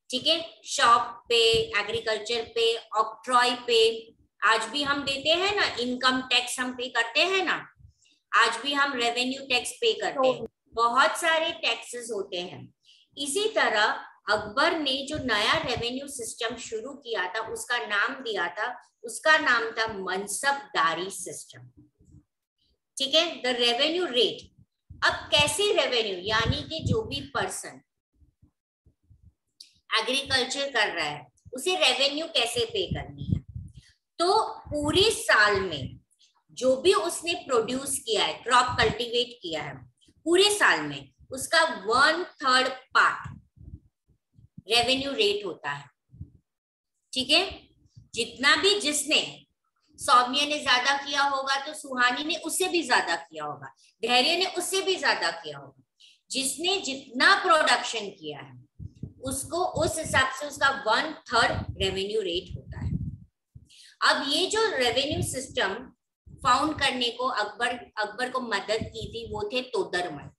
Speaker 2: ठीक है, शॉप पे, एग्रीकल्चर पे, ऑक्ट्रॉय पे। आज भी हम देते हैं ना, इनकम टैक्स हम पे करते हैं ना, आज भी हम रेवेन्यू टैक्स पे करते हैं। बहुत सारे टैक्सेस होते हैं। इसी तरह अकबर ने जो नया रेवेन्यू सिस्टम शुरू किया था, उसका नाम दिया था, उसका नाम था मनसबदारी सिस्टम, ठीक है, द रेवेन्यू रेट। अब कैसे रेवेन्यू, यानी कि जो भी पर्सन एग्रीकल्चर कर रहा है उसे रेवेन्यू कैसे पे करनी है। तो पूरे साल में जो भी उसने प्रोड्यूस किया है, क्रॉप कल्टीवेट किया है, पूरे साल में उसका 1/3 पार्ट रेवेन्यू रेट होता है, ठीक है। जितना भी जिसने, सौम्य ने ज्यादा किया होगा तो सुहानी ने उससे भी ज्यादा किया होगा, धैर्य ने उससे भी ज्यादा किया होगा। जिसने जितना प्रोडक्शन किया है उसको उस हिसाब से उसका 1/3 रेवेन्यू रेट होता है। अब ये जो रेवेन्यू सिस्टम फाउंड करने को अकबर को मदद की थी, वो थे तोदरमल।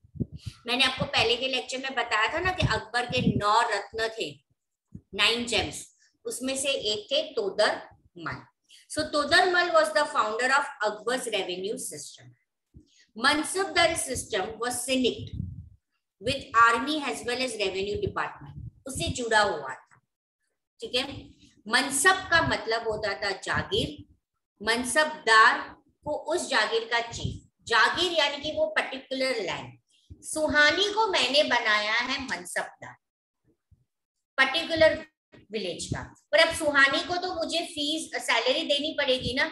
Speaker 2: मैंने आपको पहले के लेक्चर में बताया था ना कि अकबर के 9 रत्न थे, 9 जेम्स, उसमें से एक थे तोदरमल। So Todarmal was the founder of Akbar's revenue system. Mansabdari system was synced with army as well as revenue department. उससे जुड़ा हुआ था, ठीक है। मनसब का मतलब होता था जागीर, मनसबदार को उस जागीर का चीफ, जागीर यानी कि वो पर्टिकुलर लैंड। सुहानी को मैंने बनाया है मनसबदार, पर्टिकुलर विलेज का। पर अब सुहानी को तो मुझे फीस सैलरी देनी पड़ेगी ना,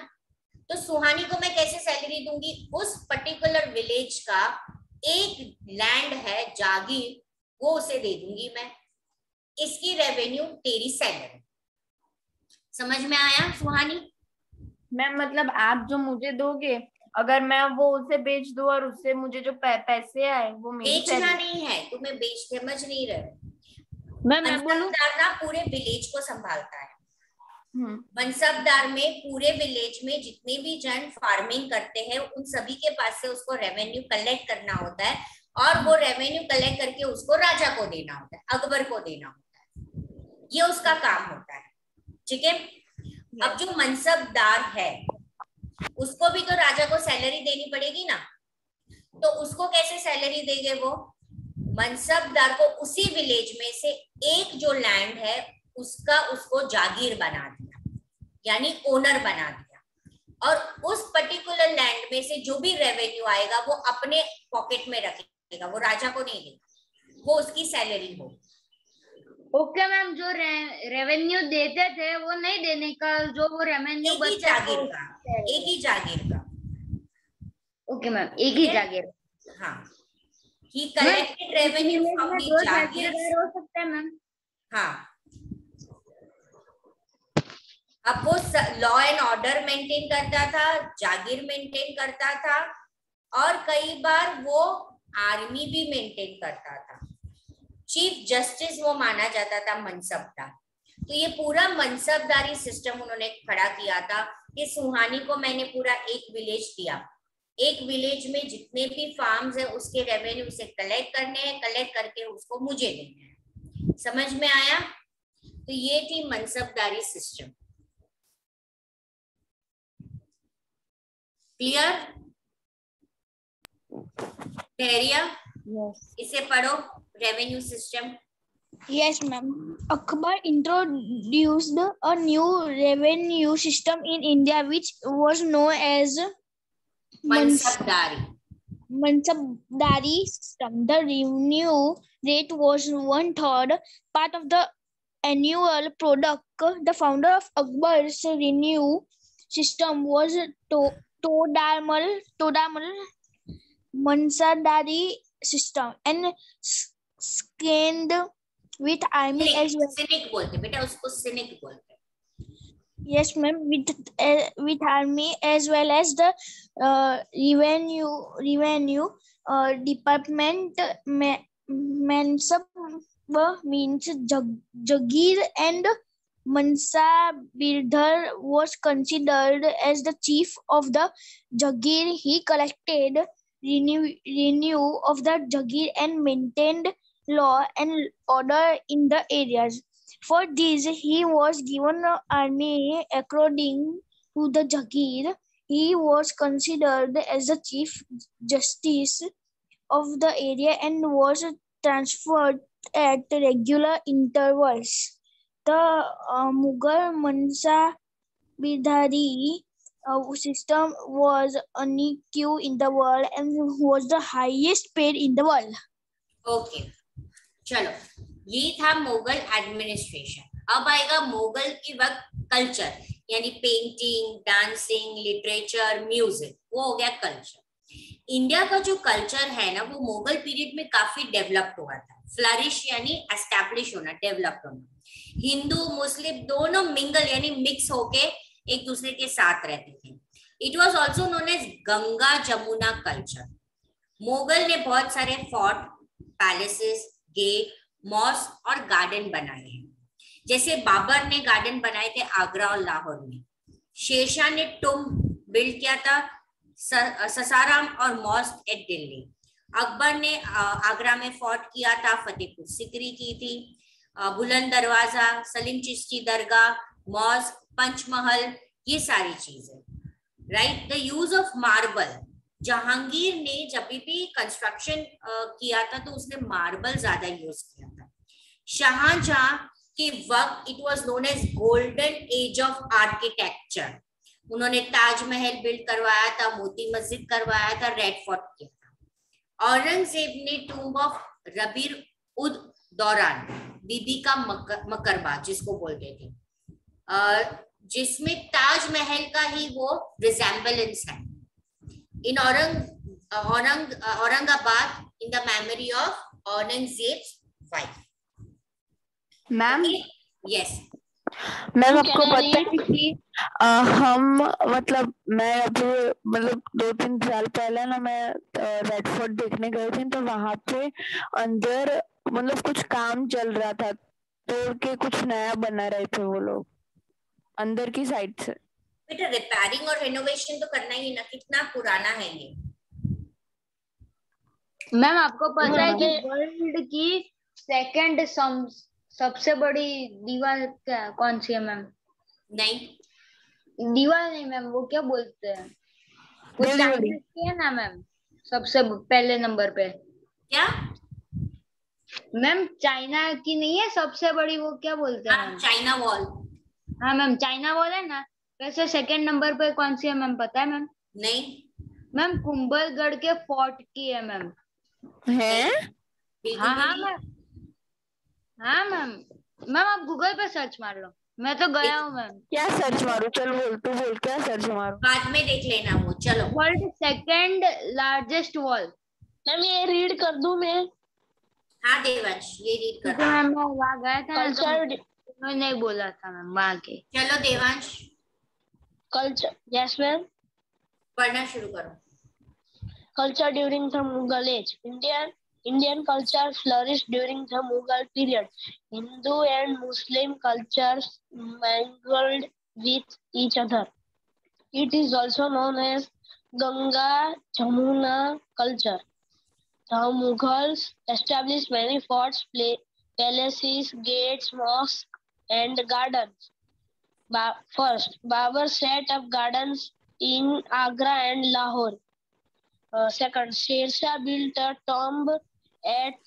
Speaker 2: तो सुहानी को मैं कैसे सैलरी दूंगी? उस पर्टिकुलर विलेज का एक लैंड है जागीर, वो उसे दे दूंगी मैं, इसकी रेवेन्यू तेरी सैलरी। समझ में आया सुहानी?
Speaker 4: मैम मतलब आप जो मुझे दोगे, अगर मैं वो उसे बेच दूं और उससे मुझे जो पैसे आए वो मेरी
Speaker 2: बेचना नहीं है, तुम्हें बेच समझ नहीं रहे।
Speaker 5: मैं बोलूं,
Speaker 2: मनसबदार ना पूरे विलेज को संभालता है। मनसबदार में पूरे विलेज में जितने भी जन फार्मिंग करते हैं उन सभी के पास से उसको रेवेन्यू कलेक्ट करना होता है, और वो रेवेन्यू कलेक्ट करके उसको राजा को देना होता है, अकबर को देना होता है। ये उसका काम होता है, ठीक है। अब जो मनसबदार है उसको भी तो राजा को सैलरी देनी पड़ेगी ना, तो उसको कैसे सैलरी देंगे? वो मनसबदार को उसी विलेज में से एक जो लैंड है उसका उसको जागीर बना दिया, यानी ओनर बना दिया, और उस पर्टिकुलर लैंड में से जो भी रेवेन्यू आएगा वो अपने पॉकेट में रखेगा, वो राजा को नहीं देगा, वो उसकी सैलरी हो।
Speaker 1: ओके मैम, जो रेवेन्यू देते थे वो नहीं देने का, जो वो रेवेन्यू
Speaker 2: एक ही जागीर का, एक ही जागीर का।
Speaker 1: ओके मैम, एक ही जागीर।
Speaker 2: हाँ, he collected revenue from the जागीर
Speaker 1: हो सकता है मैम।
Speaker 2: हाँ, अब वो लॉ एंड ऑर्डर मेंटेन करता था, जागीर मेंटेन करता था, और कई बार वो आर्मी भी मेंटेन करता था। चीफ जस्टिस वो माना जाता था मनसबदार। तो ये पूरा मनसबदारी सिस्टम उन्होंने खड़ा किया था कि सुहानी को मैंने पूरा एक विलेज दिया, एक विलेज में जितने भी फार्म्स है उसके रेवेन्यू से कलेक्ट करने हैं, कलेक्ट करके उसको मुझे देने हैं। समझ में आया? तो ये थी मनसबदारी सिस्टम। क्लियर? धैर्य, इसे पढ़ो, revenue system.
Speaker 6: Yes, ma'am. Akbar introduced a new revenue system in India, which was known as
Speaker 2: मनसबदारी।
Speaker 6: Mansabdari system. The revenue rate was 1/3 part of the annual product. The founder of Akbar's revenue system was Todamal Mansadari system and scanned with army as well.
Speaker 2: Scenic बोलते बेटा, उसको सिनिक बोलते.
Speaker 6: Yes, ma'am. With army as well as the revenue department. Mansab means Jagir, and Mansa Birdar was considered as the chief of the Jagir. He collected revenue of the Jagir and maintained law and order in the areas. For this, he was given an army according to the Jagir. He was considered as the chief justice of the area and was transferred at regular intervals. The Mughal Mansa Bidhari system was unique in the world and was the highest paid in the world.
Speaker 2: Okay, चलो ये था मुगल एडमिनिस्ट्रेशन. अब आएगा मुगल के वक्त कल्चर, यानी पेंटिंग, डांसिंग, लिटरेचर, म्यूजिक, वो हो गया कल्चर. इंडिया का जो कल्चर है ना, वो मुगल पीरियड में काफी डेवलप हुआ था. फ्लरिश यानी एस्टैब्लिश होना, डेवलप होना. हिंदू मुस्लिम दोनों मिंगल यानी मिक्स होके एक दूसरे के साथ रहते थे. It was also known as Ganga Jamuna culture. Mughal ने बहुत सारे फोर्ट, पैलेसेस, गेट, मॉस्क और गार्डन बनाए हैं. जैसे बाबर ने गार्डन बनाए थे आगरा और लाहौर में. शेरशाह ने टुम बिल्ड किया था, ससाराम और मॉस्क एट दिल्ली. अकबर ने आगरा में फोर्ट किया था, फतेहपुर सिकरी की थी, बुलंद दरवाजा, सलीम चिश्ती दरगाह, मॉस्क, पंचमहल, ये सारी चीजें. Right. The use of marble. Jahangir ने जब भी कंस्ट्रक्शन किया था तो उसने मार्बल ज्यादा यूज किया था. शाहजहां के वक्त it was known as golden age of architecture. उन्होंने ताजमहल बिल्ड करवाया था, मोती मस्जिद करवाया था, रेड फोर्ट किया था. औरंगजेब ने टूम्ब ऑफ रबीर उद दौरान, बीबी का मकबरा जिसको बोलते थे, जिसमें ताजमहल का ही वो रिजेम्बलेंस है. In Aurangabad, in the memory of Aurangzeb's wife.
Speaker 4: Ma'am,
Speaker 2: Yes.
Speaker 4: Ma'am आपको पता है कि हम मतलब मैं अभी मतलब 2-3 साल पहले ना मैं रेड फोर्ट देखने गई थी, तो वहां पे अंदर मतलब कुछ काम चल रहा था, तोड़ के कुछ नया बना रहे थे वो लोग अंदर की साइड से.
Speaker 2: बेटा रिपेयरिंग और रेनोवेशन तो करना ही ना, कितना पुराना है ये.
Speaker 1: मैम आपको पता है कि वर्ल्ड की सेकंड सबसे बड़ी दीवार कौन सी है मैम?
Speaker 2: नहीं,
Speaker 1: दीवार नहीं मैम, वो क्या बोलते हैं, वो चाइना की है ना मैम, सबसे पहले नंबर पे.
Speaker 2: क्या
Speaker 1: मैम चाइना की नहीं है सबसे बड़ी, वो क्या बोलते हैं?
Speaker 2: China wall.
Speaker 1: हाँ मैम, चाइना वॉल है ना. वैसे सेकंड नंबर पे कौन सी है मैम, पता है मैम?
Speaker 2: नहीं
Speaker 1: मैम कुंभलगढ़ के फोर्ट की है मैम.
Speaker 4: है?
Speaker 1: हाँ हाँ मैम. हाँ मैम. मैम आप गूगल पे सर्च मार लो, मैं तो गया हूँ मैम.
Speaker 4: क्या सर्च मारू? चल बोल, तू बोल क्या सर्च मारू.
Speaker 2: बाद में देख लेना वो. चलो,
Speaker 1: world second largest wall.
Speaker 5: Ma'am ये रीड कर दूं मैं?
Speaker 2: हाँ देवांश, ये रीड कर.
Speaker 1: मैम मैं वहाँ गया था,
Speaker 5: कल्चर
Speaker 1: नहीं बोला था मैम वहाँ के.
Speaker 2: चलो देवांश,
Speaker 5: कल्चर. Yes ma'am.
Speaker 2: पढ़ना शुरू करो.
Speaker 5: Culture during the Mughal age. Indian culture flourished during the Mughal period. Hindu and Muslim cultures mingled with each other. It is also known as Ganga Jamuna culture. The Mughals established many forts, palaces, gates, mosques, and gardens. First, Babur set up gardens in Agra and Lahore. Second, Sher built a tomb at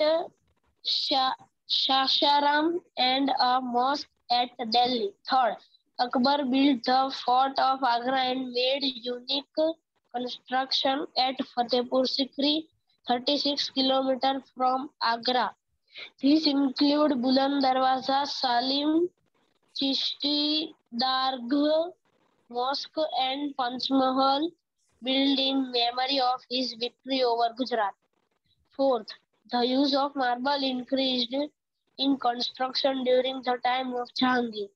Speaker 5: Sasaram and a mosque at Delhi. Third, Akbar built the fort of Agra and made unique construction at Fatehpur Sikri, 36 kilometers from Agra. These include Buland Darwaza, Salim Chishti Dargah Mosque and Panchmahal, built in memory of his victory over Gujarat. Fourth, the use of marble increased in construction during the time of Jahangir.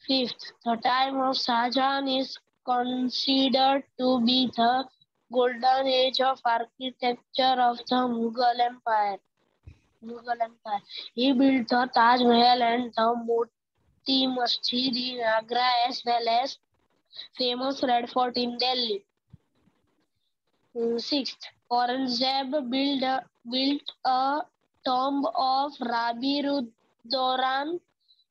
Speaker 5: Fifth, the time of Shah Jahan is considered to be the golden age of architecture of the Mughal Empire. He built the Taj Mahal and the Moti Masjid in Agra, as well as famous Red Fort in Delhi. Sixth, Aurangzeb built a tomb of Rabi'ud-Dauran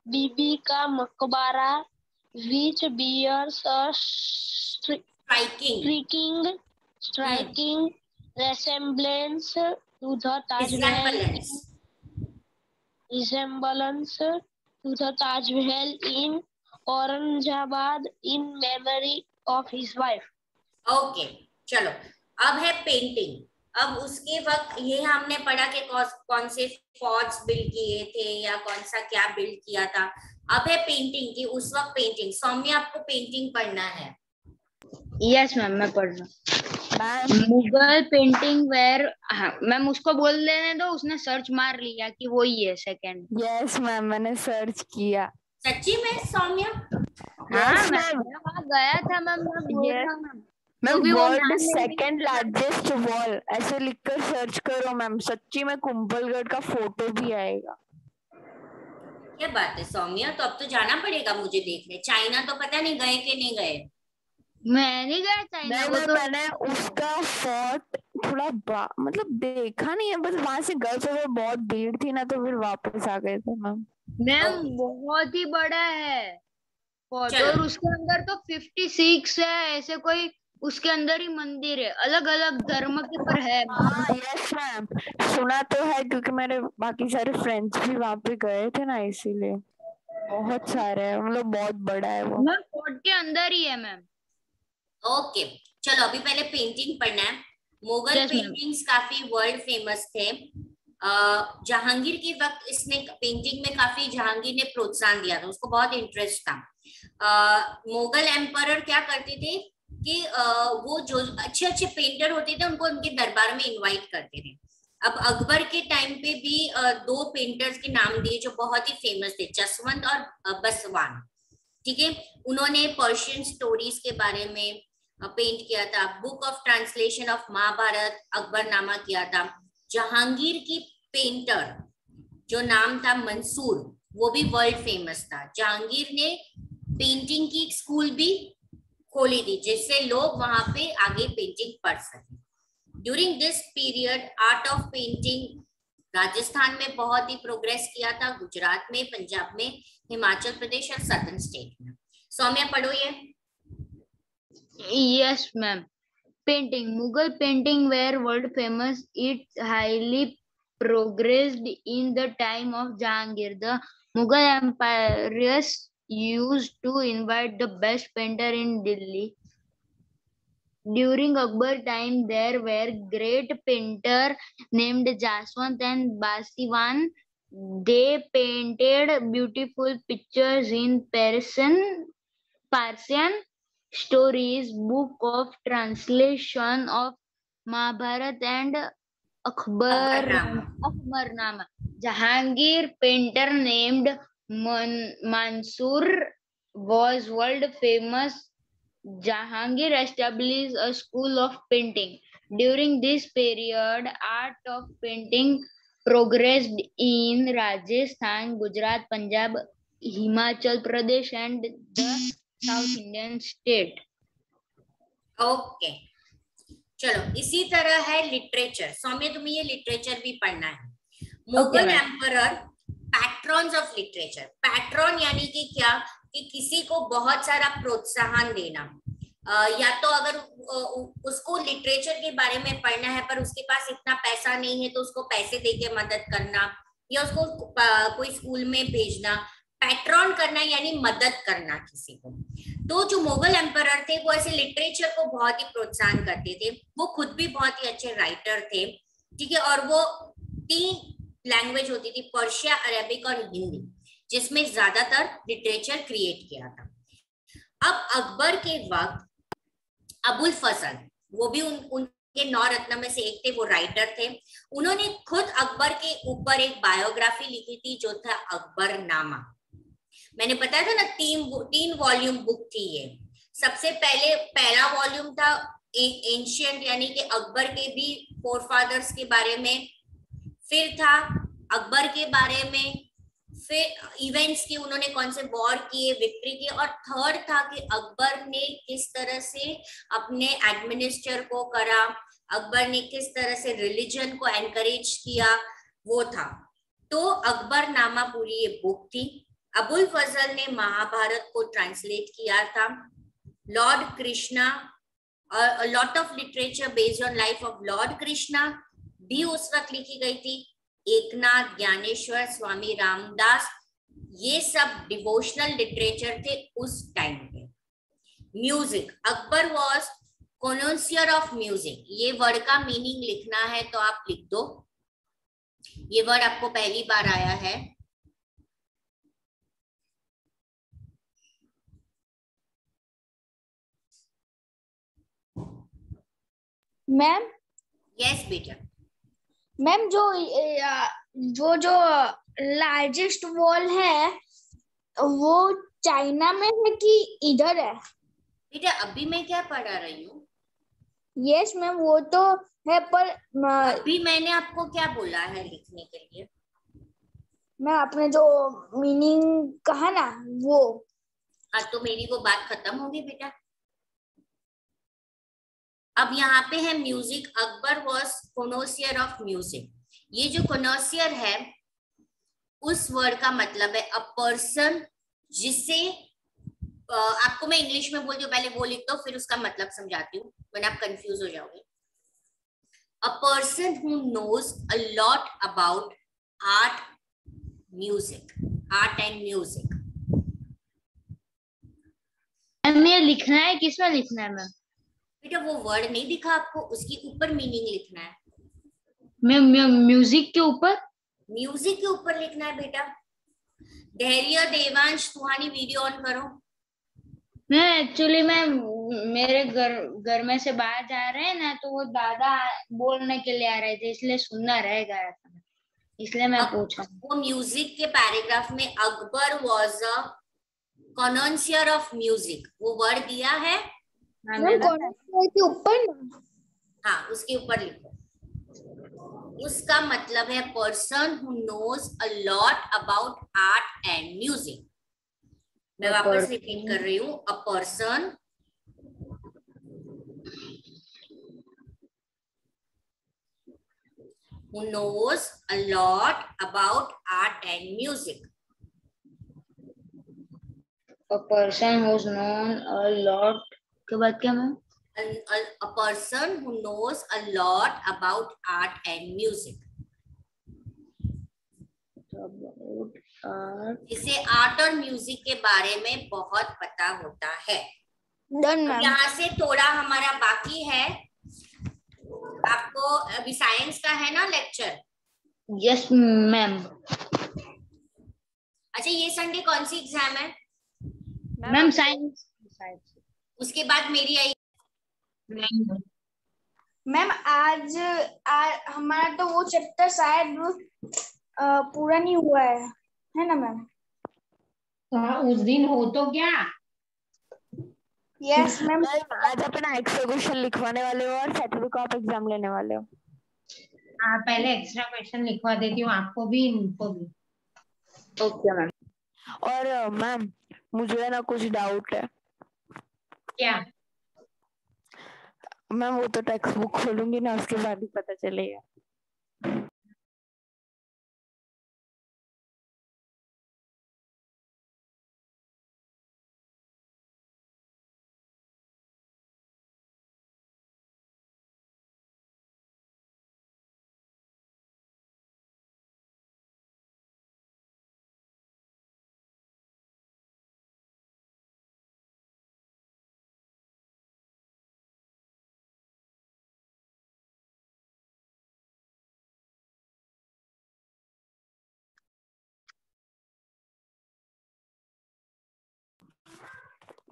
Speaker 5: Bibi ka Maqbara, which bears a striking resemblance to the Taj Mahal. Resemblance to the Taj Mahal in Aurangabad in memory of his wife.
Speaker 2: Okay चलो, अब है पेंटिंग। अब उसके वक्त ये हमने पढ़ा कि कौन से फोर्ट्स बिल्ड किए थे या कौन सा क्या बिल्ड किया था। अब है पेंटिंग की उस वक्त पेंटिंग। सौम्य आपको पेंटिंग पढ़ना है?
Speaker 1: यस मैम, मैं पढ़ रहा हूँ। मुगल पेंटिंग वेयर, मैम उसको बोल देने दो, उसने सर्च मार लिया कि वो ही है सेकंड।
Speaker 4: यस मैम, मैंने सर्च किया।
Speaker 2: सच्ची में सौम्य?
Speaker 1: हाँ मैम, वहाँ गया था मैम, मैं बोल रहा हूँ
Speaker 4: ma'am. World second largest wall ऐसे लिखकर सर्च करो मैम, सच्ची में कुंभलगढ़ का फोटो भी आएगा।
Speaker 2: क्या बात है सौम्य, तो अब तो जाना पड़ेगा मुझे देखने। चाइना तो पता नहीं गए कि नहीं गए।
Speaker 1: मैं नहीं गया चाइना।
Speaker 4: नहीं, तो मैंने उसका फोर्ट थोड़ा मतलब देखा नहीं है, बस वहां से गए थे, बहुत भीड़ थी ना, तो फिर वापस आ गए थे मैम।
Speaker 1: मैम बहुत ही बड़ा है फोर्ट, और उसके अंदर तो 56 है ऐसे कोई, उसके अंदर ही मंदिर है, अलग अलग धर्म के पर है।
Speaker 4: यस मैम, सुना तो है क्योंकि मेरे बाकी सारे फ्रेंड्स भी वहां पे गए थे ना, इसीलिए। बहुत सारे हैं, मतलब बहुत बड़ा है वो।
Speaker 1: मैम फोर्ट के अंदर ही है मैम।
Speaker 2: ओके चलो, अभी पहले पेंटिंग पढ़ना है। मुगल पेंटिंग्स काफी वर्ल्ड फेमस थे। जहांगीर के वक्त इसने पेंटिंग में काफी, जहांगीर ने प्रोत्साहन दिया था, उसको बहुत इंटरेस्ट था। मुगल एम्परर क्या करते थे कि वो जो अच्छे अच्छे पेंटर होते थे उनको उनके दरबार में इनवाइट करते थे। अब अकबर के टाइम पे भी दो पेंटर्स के नाम दिए जो बहुत ही फेमस थे, जसवंत और बसवान। ठीक है, उन्होंने पर्शियन स्टोरीज के बारे में पेंट किया था। Book of translation of Mahabharata Akbarnama किया था। जहांगीर की पेंटर जो नाम था मंसूर, वो भी वर्ल्ड फेमस था। जहांगीर ने पेंटिंग की स्कूल भी खोली थी जिससे लोग वहां पे आगे पेंटिंग पढ़ सके। During this period art of painting Rajasthan में बहुत ही प्रोग्रेस किया था, गुजरात में, पंजाब में, हिमाचल प्रदेश और सदर्न स्टेट में। सौम्या पढ़ो ये।
Speaker 1: Yes ma'am. Painting, Mughal painting were world famous, it's highly progressed in the time of Jahangir. The Mughal empires used to invite the best painter in Delhi. During Akbar time, there were great painter named Jaswant and Basiwan. They painted beautiful pictures in Persian stories, book of translation of Mahabharat and Akbarnama. Jahangir painter named Mansoor was world famous. Jahangir established a school of painting. During this period, art of painting progressed in Rajasthan, Gujarat, Punjab, Himachal Pradesh and the South Indian state.
Speaker 2: Okay चलो, इसी तरह है लिटरेचर। सौम्य तुम्हें ये लिटरेचर भी पढ़ना है। Mughal emperor patrons of literature. Patron यानी कि क्या, कि किसी को बहुत सारा प्रोत्साहन देना। या तो अगर उसको लिटरेचर के बारे में पढ़ना है पर उसके पास इतना पैसा नहीं है तो उसको पैसे देके मदद करना, या उसको कोई स्कूल में भेजना। पैट्रॉन करना यानी मदद करना किसी को। तो जो मुगल एम्परर थे वो ऐसे लिटरेचर को बहुत ही प्रोत्साहन करते थे। वो खुद भी बहुत ही अच्छे राइटर थे। ठीक है, और वो 3 लैंग्वेज होती थी पर्शिया, अरेबिक और हिंदी, जिसमें ज्यादातर लिटरेचर क्रिएट किया था। अब अकबर के वक्त अबुल फजल, वो भी उनके 9 रत्न में से एक थे, वो राइटर थे। उन्होंने खुद अकबर के ऊपर एक बायोग्राफी लिखी थी जो था अकबर नामा। मैंने बताया था ना 3 वॉल्यूम बुक थी ये। सबसे पहले पहला वॉल्यूम था एंशियंट यानी कि अकबर के भी फोरफादर्स के बारे में, फिर था अकबर के बारे में, फिर इवेंट्स की, उन्होंने कौन से वॉर किए, विक्ट्री किए, और थर्ड था कि अकबर ने किस तरह से अपने एडमिनिस्ट्रेटर को करा, अकबर ने किस तरह से रिलीजन को एनकरेज किया, वो था। तो अकबर नामा पूरी ये बुक थी। अबुल फजल ने महाभारत को ट्रांसलेट किया था। Lord Krishna, lot of literature based on life of Lord Krishna भी उस वक्त लिखी गई थी। एकनाथ, ज्ञानेश्वर, स्वामी रामदास, ये सब डिवोशनल लिटरेचर थे उस टाइम पे। Music, Akbar was connoisseur of music. ये वर्ड का मीनिंग लिखना है तो आप लिख दो, ये वर्ड आपको पहली बार आया है।
Speaker 6: मैम
Speaker 2: यस बेटा।
Speaker 6: मैम जो लार्जेस्ट वॉल है वो चाइना में है कि इधर है?
Speaker 2: बेटा अभी मैं क्या पढ़ा रही हूँ?
Speaker 6: यस मैम, वो तो है, पर
Speaker 2: अभी मैंने आपको क्या बोला है लिखने के लिए?
Speaker 6: मैं आपने जो मीनिंग कहा ना वो।
Speaker 2: हाँ, तो मेरी वो बात खत्म होगी बेटा। अब यहाँ पे है music. Akbar was connoisseur of music. ये जो कॉनोसियर है उस वर्ड का मतलब है अ पर्सन जिसे, आपको मैं इंग्लिश में बोलती हूँ, पहले वो लिख दो फिर उसका मतलब समझाती हूँ वरना आप कंफ्यूज हो जाओगे। A person who knows a lot about art, music, art and music.
Speaker 1: Ma'am ये लिखना है, किसमें लिखना है मैम?
Speaker 2: बेटा वो वर्ड नहीं दिखा आपको, उसके ऊपर मीनिंग लिखना है।
Speaker 1: मैम म्यूजिक के ऊपर?
Speaker 2: म्यूजिक के ऊपर लिखना है बेटा। धैर्य, देवांश, तुम्हारी वीडियो ऑन करो।
Speaker 1: मैं एक्चुअली मेरे घर में से बाहर जा रहे हैं ना, तो वो दादा बोलने के लिए आ रहे थे, इसलिए सुनना रह गया था, इसलिए मैं पूछा।
Speaker 2: वो म्यूजिक के पैराग्राफ में Akbar was a connoisseur of music, वो वर्ड दिया है।
Speaker 6: मैम कॉन्सियर के ऊपर ना?
Speaker 2: हाँ, उसके ऊपर लिखो। उसका मतलब है person who knows a lot about art and music. मैं वापस रिपीट कर रही हूँ। A person who knows a lot about art and music.
Speaker 1: A person who's known a lot के बाद क्या ma'am?
Speaker 2: A person who knows a lot about art and music. जिसे आर्ट और म्यूजिक के बारे में बहुत पता होता है। यहाँ से थोड़ा हमारा बाकी है। आपको अभी साइंस का है ना लेक्चर?
Speaker 1: Yes ma'am.
Speaker 2: अच्छा, ये संडे कौन सी एग्जाम है?
Speaker 1: Ma'am science.
Speaker 2: उसके बाद मेरी आई।
Speaker 6: मैम आज हमारा तो वो चैप्टर शायद पूरा नहीं हुआ है ना मैम?
Speaker 7: उस दिन हो तो क्या?
Speaker 6: Yes ma'am.
Speaker 4: आज अपना एक्स्ट्रा क्वेश्चन लिखवाने वाले हो और सैटरडे को आप एग्जाम लेने वाले हो।
Speaker 7: हाँ, पहले एक्स्ट्रा क्वेश्चन लिखवा देती हूँ, आपको भी इनको भी।
Speaker 1: Okay ma'am.
Speaker 4: और मैम मुझे ना कुछ डाउट है।
Speaker 7: क्या?
Speaker 4: मैम वो तो टेक्स्ट बुक खोलूंगी ना, उसके बाद ही पता चलेगा।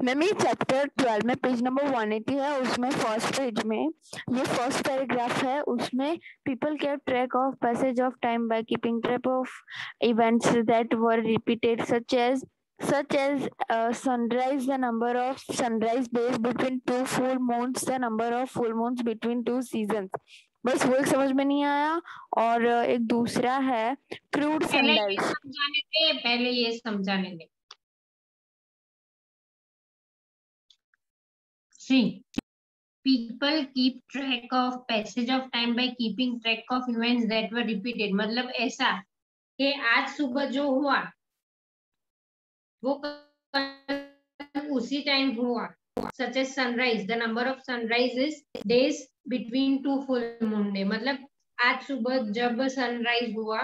Speaker 4: मैम ये चैप्टर 12 में पेज नंबर 180 है, उसमें फर्स्ट पेज में ये फर्स्ट पैराग्राफ है, उसमें people kept track of passage of time by keeping track of events that were repeated such as sunrise, the number of sunrise days between two full moons, the number of full moons between two seasons. बस वो एक समझ में नहीं आया। और एक दूसरा है क्रूड सनडाइज।
Speaker 7: पहले ये समझाने दे। See, people keep track of passage of time by keeping track of events that were repeated. मतलब ऐसा कि आज सुबह जो हुआ वो कल उसी टाइम हुआ। Such as sunrise, the number of sunrises days between two full moon day. मतलब आज सुबह जब सनराइज हुआ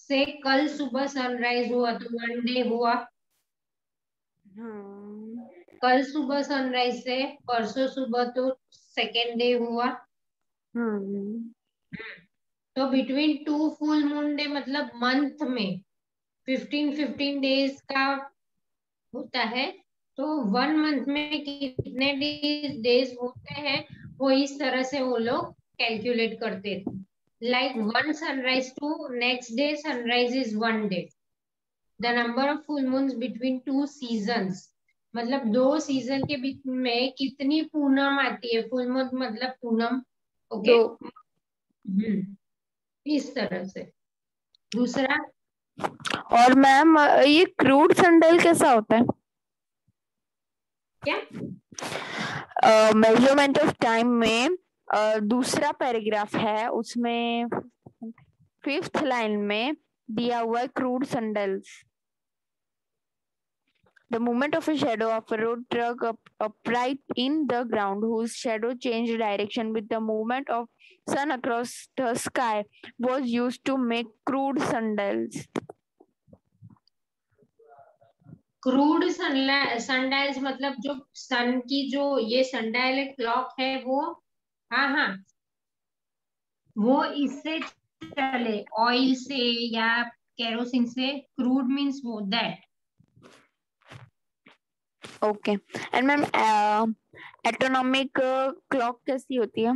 Speaker 7: से कल सुबह सनराइज हुआ तो 1 डे हुआ। कल सुबह सनराइज से परसों सुबह तो 2nd डे हुआ। तो between two full moon day मतलब मंथ में 15 डेज का होता है। तो 1 मंथ में कितने डेज होते हैं वो इस तरह से वो लोग कैलकुलेट करते थे। Like 1 sunrise to next day sunrise is 1 day. The number of full moons between 2 seasons मतलब 2 सीजन के बीच में कितनी पूनम आती है। फुल मून मतलब पूनम। ओके। इस तरह से। दूसरा
Speaker 4: और मैम ये क्रूड सनडाइल कैसा होता है?
Speaker 7: क्या?
Speaker 4: मेजरमेंट ऑफ टाइम में दूसरा पैराग्राफ है, उसमें 5th लाइन में दिया हुआ है crude सनडाइल्स। The movement of a shadow of a road truck upright in the ground, whose shadow changed direction with the movement of sun across the sky, was used to make crude sundials.
Speaker 7: Crude sundials मतलब जो सन की जो ये सनडाइल क्लॉक है वो हाँ वो इससे चले ऑयल से या केरोसिन से। क्रूड मीन्स वो that.
Speaker 4: Okay. And ma'am autonomic clock कैसी होती है?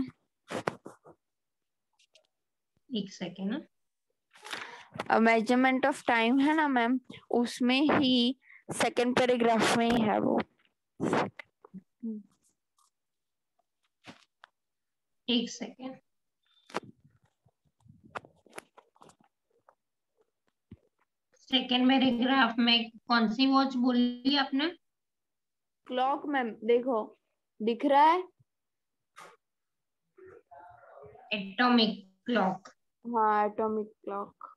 Speaker 7: एक सेकेंड ना।
Speaker 4: मेजरमेंट ऑफ टाइम है ना मैम, उसमें ही 2nd पैराग्राफ में ही है वो।
Speaker 7: एक सेकेंड। सेकेंड पैराग्राफ में कौन सी वॉच बोली आपने?
Speaker 4: क्लॉक मैम देखो दिख रहा है।
Speaker 7: Atomic clock.
Speaker 4: हाँ एटॉमिक क्लॉक।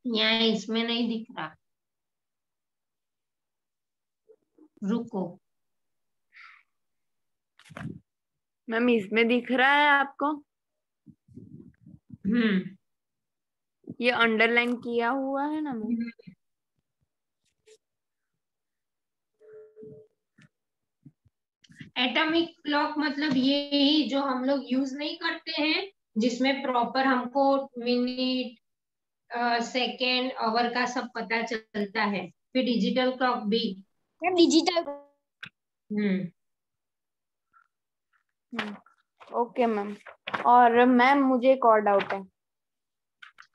Speaker 7: यहाँ इसमें नहीं दिख रहा। रुको
Speaker 4: मैम इसमें दिख रहा है आपको? ये अंडरलाइन किया हुआ है ना मैम।
Speaker 7: एटॉमिक क्लॉक मतलब ये ही जो हम लोग यूज नहीं करते हैं जिसमें प्रॉपर हमको मिनट सेकेंड आवर का सब पता चलता है। फिर डिजिटल क्लॉक भी।
Speaker 6: डिजिटल।
Speaker 4: Okay ma'am. और मैम मुझे एक और डाउट है।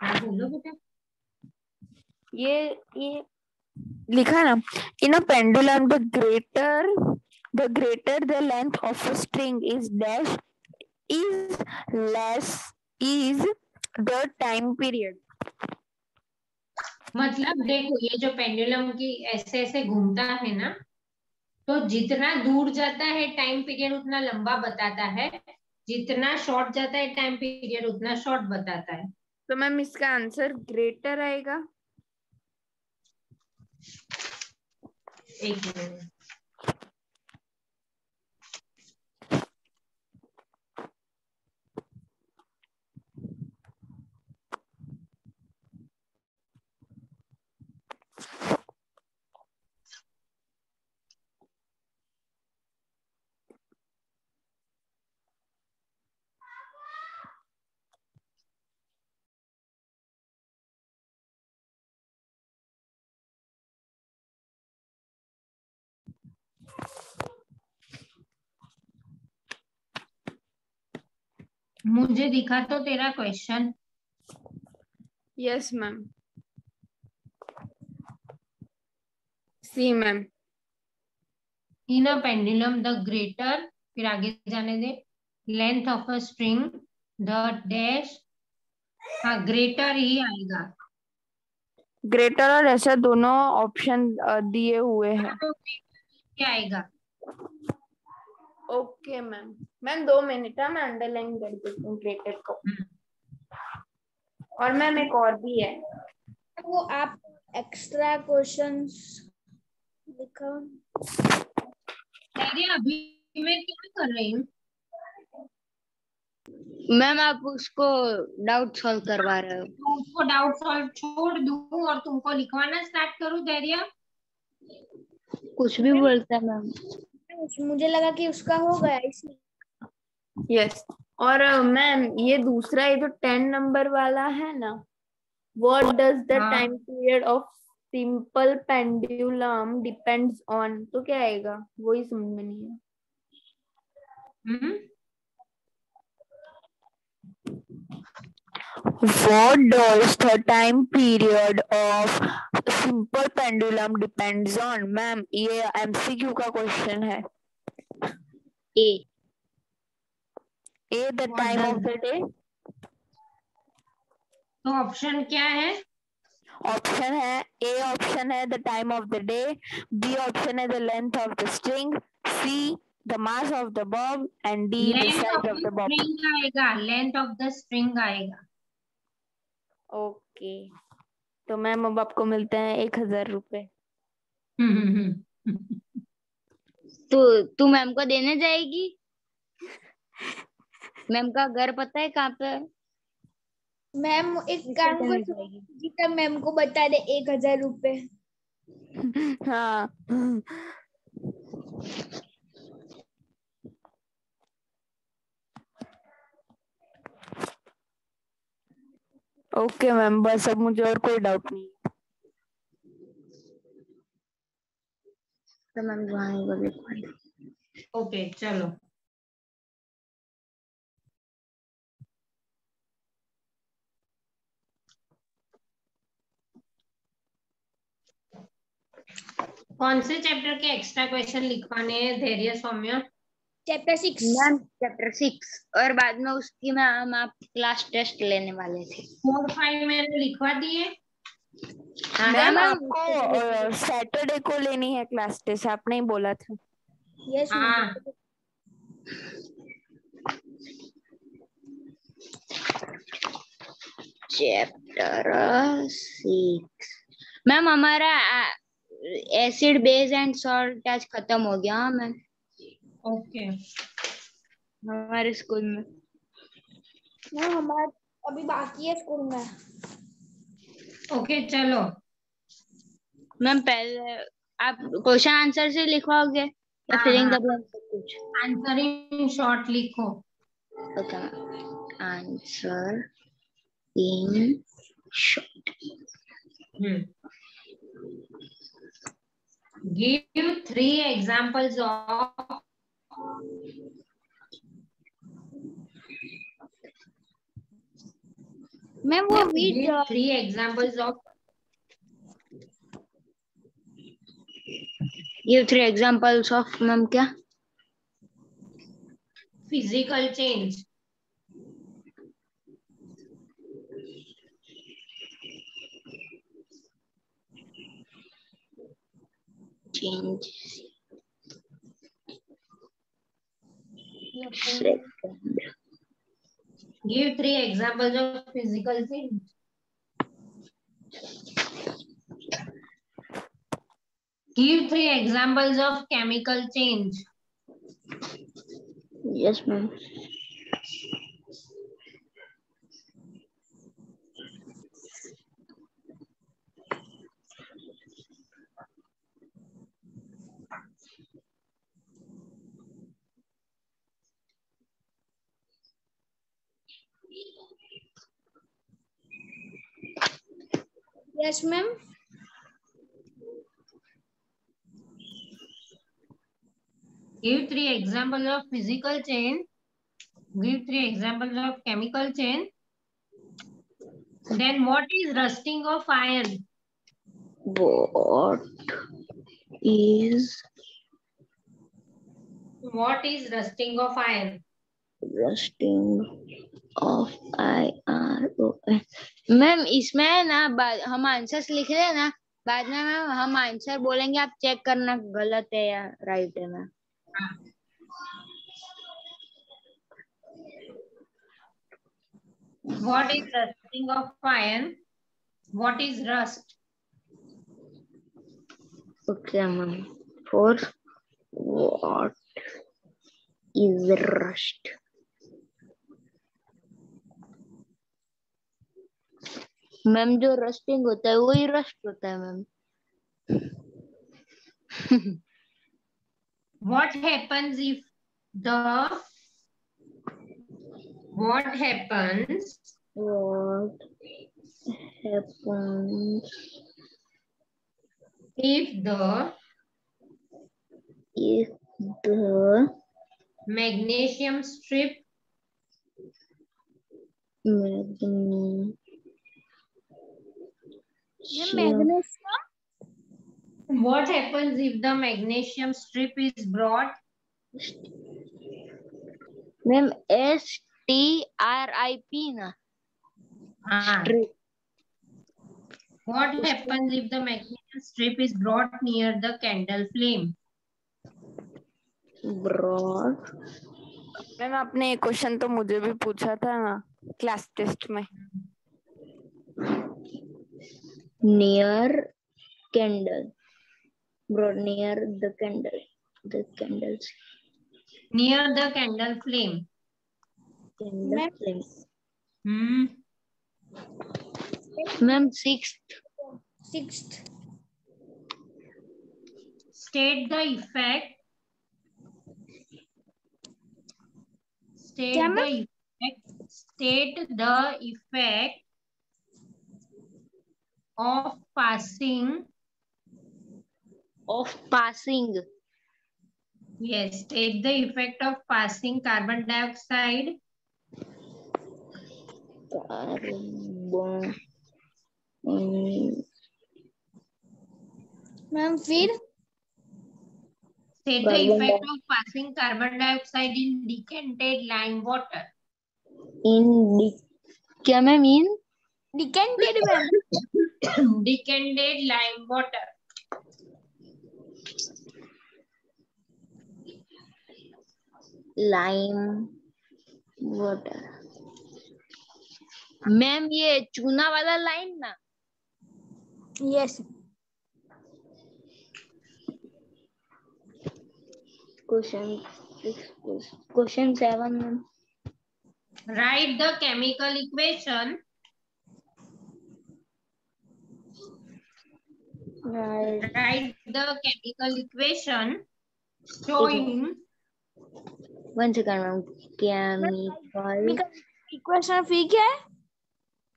Speaker 7: हाँ बोलो बेटा।
Speaker 4: ये लिखा है ना, in a pendulum the greater the length of a string is dash is less is the time period.
Speaker 7: मतलब देखो ये जो पेंडुलम की ऐसे ऐसे घूमता है ना तो जितना दूर जाता है टाइम पीरियड उतना लंबा बताता है। जितना शॉर्ट जाता है टाइम पीरियड उतना शॉर्ट बताता है।
Speaker 4: तो मैम इसका आंसर ग्रेटर आएगा।
Speaker 7: एक मिनट। मुझे दिखा तो तेरा question.
Speaker 4: Yes ma'am, see ma'am.
Speaker 7: In a pendulum the greater, फिर आगे जाने दे, length of a string the dash, हाँ ग्रेटर ही आएगा।
Speaker 4: ग्रेटर और ऐसा दोनों ऑप्शन दिए हुए हैं।
Speaker 7: क्या आएगा?
Speaker 4: ओके मैम, मैम 2 मिनट मैं अंडरलाइन कर देती हूँ ग्रेटर को। और मैम एक और भी है,
Speaker 6: वो आप एक्स्ट्रा क्वेश्चंस लिखो।
Speaker 7: अभी मैं क्या कर रही हूँ?
Speaker 1: मैम आप उसको डाउट सॉल्व करवा रहे हो।
Speaker 7: तो उसको डाउट सॉल्व छोड़ दूं और तुमको लिखवाना स्टार्ट करूँ धैर्य?
Speaker 1: कुछ भी बोलता है मैम।
Speaker 6: मुझे लगा कि उसका हो गया इसलिए।
Speaker 4: यस। और मैम ये दूसरा, ये जो 10 नंबर वाला है ना, व्हाट डज द
Speaker 7: हाँ।
Speaker 4: Time period of simple pendulum depends on, तो क्या आएगा? वही समझ में नहीं है। What does the time period of simple pendulum depends on? Ma'am ये MCQ का क्वेश्चन है।
Speaker 1: ए
Speaker 4: A the time of the day।
Speaker 7: तो ऑप्शन क्या है?
Speaker 4: ऑप्शन है, A ऑप्शन है the time of the day, B option है the length of the string, C the mass of the bob and D the
Speaker 7: length of
Speaker 4: size of
Speaker 7: the
Speaker 4: the bob।
Speaker 7: String आएगा, लेंथ ऑफ द स्ट्रिंग आएगा।
Speaker 4: ओके, तो मैम अब आपको मिलते हैं 1000 रुपए।
Speaker 1: तो तू मैम को देने जाएगी? मैम का घर पता है कहाँ पे है?
Speaker 6: मैम एक
Speaker 1: किसको
Speaker 6: काम
Speaker 1: देने
Speaker 6: कर,
Speaker 1: जाएगी?
Speaker 6: गीता मैम को बता दे 1000 रुपए।
Speaker 4: हाँ ओके मैम, बस अब मुझे और कोई डाउट नहीं है।
Speaker 1: तो मैम वहाँ को लिखवा दो।
Speaker 7: ओके चलो। कौन से चैप्टर के एक्स्ट्रा क्वेश्चन लिखवाने हैं धैर्य सौम्या?
Speaker 6: चैप्टर 6
Speaker 1: मैम चैप्टर 6 और बाद में उसकी मैम आप क्लास टेस्ट लेने वाले थे।
Speaker 7: 4, 5 मैंने लिखवा दिए।
Speaker 1: हाँ
Speaker 4: मैम
Speaker 1: मैम
Speaker 4: आपको सैटरडे को लेनी है क्लास टेस्ट, आपने ही बोला था।
Speaker 6: यस
Speaker 7: हाँ।
Speaker 1: चैप्टर 6 मैम हमारा एसिड बेस एंड सॉल्ट आज खत्म हो गया। हाँ मैम,
Speaker 7: ओके।
Speaker 1: हमारे स्कूल में।
Speaker 6: मैम हमारा अभी बाकी है स्कूल में।
Speaker 7: ओके चलो।
Speaker 1: मैम पहले आप क्वेश्चन आंसर से लिखवाओगे या फिलिंग द ब्लैंक्स कुछ?
Speaker 7: आंसर इन शॉर्ट लिखो।
Speaker 1: Okay ma'am, answer in short.
Speaker 7: Give 3 examples of
Speaker 6: ma'am वो
Speaker 7: give 3 examples of
Speaker 1: Give 3 examples of ma'am क्या?
Speaker 7: physical change.
Speaker 1: Change.
Speaker 7: Give 3 examples of physical change. Give 3 examples of chemical change.
Speaker 1: Yes ma'am.
Speaker 6: Yes ma'am.
Speaker 7: Give 3 examples of physical chain. Give 3 examples of chemical chain. Then what is rusting of iron?
Speaker 1: What is
Speaker 7: rusting of iron?
Speaker 1: rusting of iron? Ma'am इसमें है ना हम आंसर्स लिख रहे हैं ना, बाद में मैम हम आंसर बोलेंगे, आप चेक करना गलत है या राइट है ma'am.
Speaker 7: What is rusting of iron? What is rust?
Speaker 1: Okay ma'am. For what is rust? Ma'am जो रस्टिंग होता है वही रस्ट होता है ma'am.
Speaker 7: What happens if the what happens if the magnesium strip what happens if the magnesium strip is brought?
Speaker 1: Ma'am STRIP ना. Strip.
Speaker 7: What happens if the magnesium strip is brought near the candle flame?
Speaker 1: Brought.
Speaker 4: Ma'am आपने एक क्वेश्चन तो मुझे भी पूछा था ना क्लास टेस्ट में.
Speaker 1: Near candle. Brought near the candle. The candles.
Speaker 7: Near the candle flame.
Speaker 1: Candle flame. Ma'am, sixth.
Speaker 7: State the effect. State the effect of passing. Yes, state the effect of passing carbon dioxide.
Speaker 6: Ma'am फिर
Speaker 7: State the effect of passing carbon dioxide in decanted lime water.
Speaker 1: क्या मैम? इन
Speaker 6: decanted ma'am.
Speaker 7: Decanted lime water.
Speaker 1: Lime water. Ma'am ये चूना वाला लाइम ना?
Speaker 6: Yes.
Speaker 1: Question 7 ma'am.
Speaker 7: Write the chemical equation. Write the chemical equation showing.
Speaker 1: One second ma'am. Chemical
Speaker 6: equation फिर क्या है?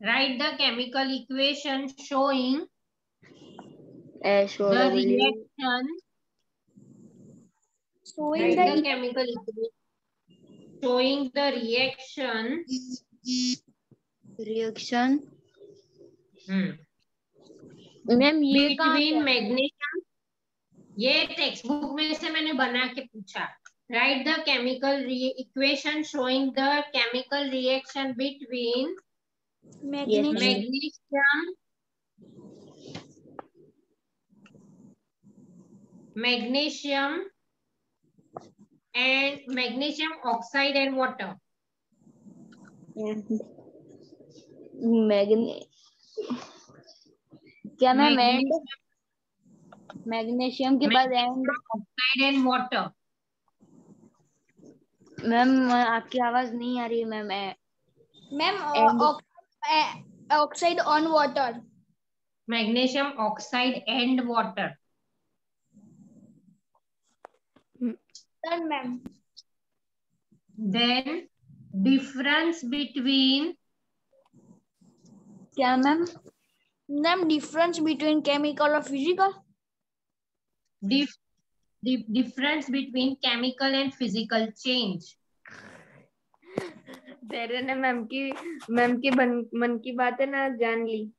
Speaker 7: Write the chemical equation showing
Speaker 1: the
Speaker 7: reaction. Write the chemical equation showing the reaction.
Speaker 1: Ma'am ये
Speaker 7: between magnesium. ये टेक्स्ट बुक में से मैंने बना के पूछा. Write the chemical equation showing the chemical reaction between magnesium and magnesium oxide and water.
Speaker 1: क्या मैम? मैग्नीशियम के बाद and
Speaker 7: oxide and water.
Speaker 1: Ma'am आपकी आवाज नहीं आ रही है ma'am.
Speaker 6: Ma'am oxide on water.
Speaker 7: Magnesium oxide and water.
Speaker 6: Done, ma'am.
Speaker 7: Then difference between.
Speaker 1: क्या ma'am?
Speaker 6: Name difference between chemical or physical.
Speaker 7: difference between chemical and physical change.
Speaker 4: तेरे ने मैम की मन की बातें ना जान ली.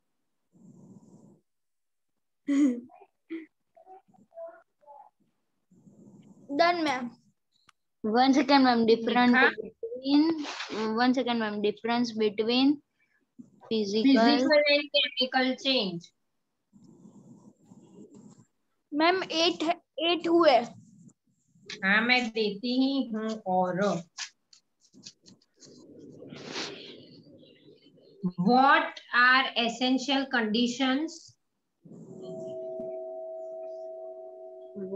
Speaker 6: Done, ma'am.
Speaker 1: 1 second, ma'am.
Speaker 7: लिखा?
Speaker 1: One second, ma'am. Difference between physical
Speaker 7: and chemical change.
Speaker 6: Ma'am 8 हुए.
Speaker 7: हाँ मैं देती ही हूँ. और what are essential conditions?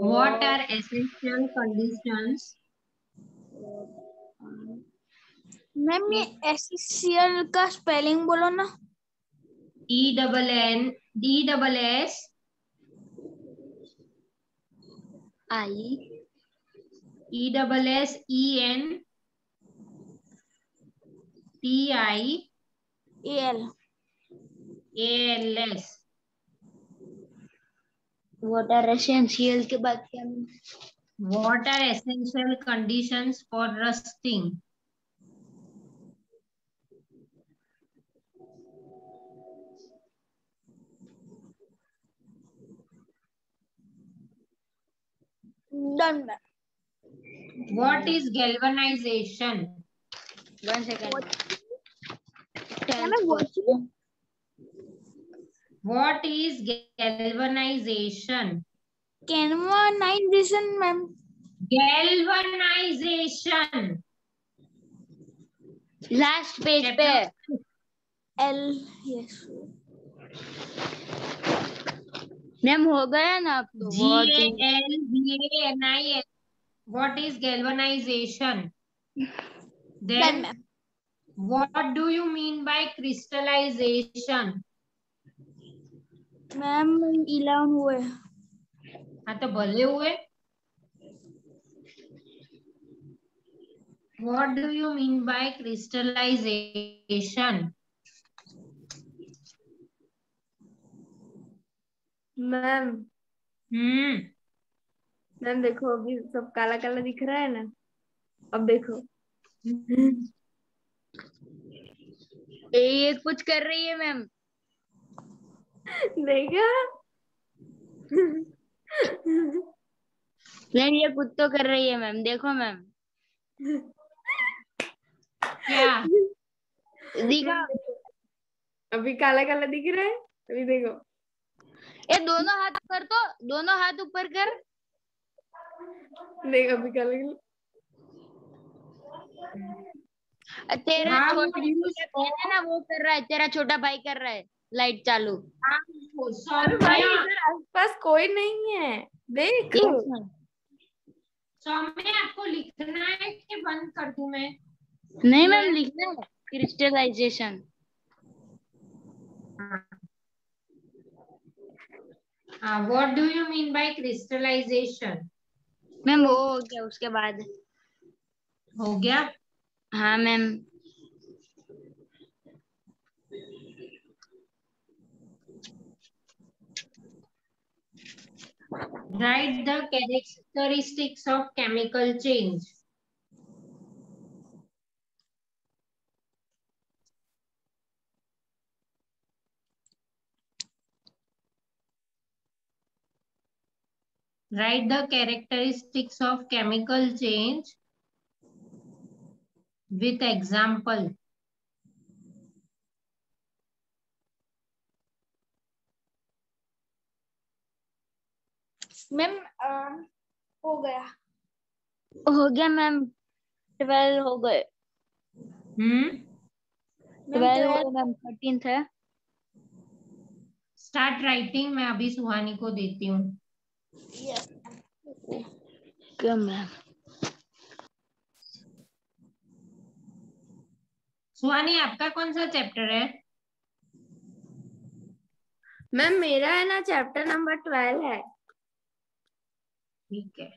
Speaker 7: What are essential conditions?
Speaker 6: Ma'am ये एसेंशियल का स्पेलिंग बोलो ना.
Speaker 7: ENN DSS
Speaker 1: I
Speaker 7: ESSEN TIALS.
Speaker 1: what are essential के बाद क्या?
Speaker 7: What are essential conditions for rusting?
Speaker 6: Done, ma'am.
Speaker 7: What is galvanization?
Speaker 1: 1 second.
Speaker 7: What is galvanization?
Speaker 6: Galvanization, ma'am.
Speaker 7: Galvanization.
Speaker 1: Last page पे.
Speaker 6: Yes.
Speaker 1: मैम हो गया ना अब तो.
Speaker 7: GALVANIS. What is galvanization?
Speaker 6: Done,
Speaker 7: Then
Speaker 6: ma'am.
Speaker 7: what do you mean by crystallization?
Speaker 6: Ma'am 11 हुए.
Speaker 7: हाँ तो भले हुए. What do you mean by crystallization?
Speaker 4: Ma'am ma'am देखो अभी सब काला काला दिख रहा है ना. अब देखो
Speaker 1: ये कुछ कर रही है मैम.
Speaker 4: देखा.
Speaker 1: मैम ये कुछ तो कर रही है मैम. देखो मैम.
Speaker 7: क्या
Speaker 1: दिखा.
Speaker 4: अभी काला काला दिख रहा है. अभी देखो.
Speaker 1: ये दोनों हाथ कर तो. दोनों हाथ ऊपर कर.
Speaker 4: देख अभी काला काला.
Speaker 1: तेरा
Speaker 7: हाँ,
Speaker 1: छोटा
Speaker 7: वो
Speaker 1: बहन है ना वो कर रहा है. तेरा छोटा भाई कर रहा है. लाइट चालू.
Speaker 4: और भाई इधर आसपास कोई नहीं है. देख.
Speaker 7: सौम्य आपको लिखना है कि बंद कर दूं मैं?
Speaker 1: नहीं मैम लिखना है. Crystallization.
Speaker 7: What do you mean by crystallization?
Speaker 1: Ma'am वो हो गया उसके बाद.
Speaker 7: हो गया.
Speaker 1: हाँ ma'am.
Speaker 7: Write the characteristics of chemical change. Write the characteristics of chemical change with example.
Speaker 6: Ma'am हो गया.
Speaker 1: हो गया मैम. 12 हो गए. 12 हो गए मैम. 13th है.
Speaker 7: Start writing. मैं अभी सुहानी को देती हूँ.
Speaker 6: Yes.
Speaker 1: क्या मैम?
Speaker 7: सुहानी आपका कौन सा चैप्टर है?
Speaker 4: मैम मेरा है ना चैप्टर नंबर 12 है.
Speaker 7: ठीक है.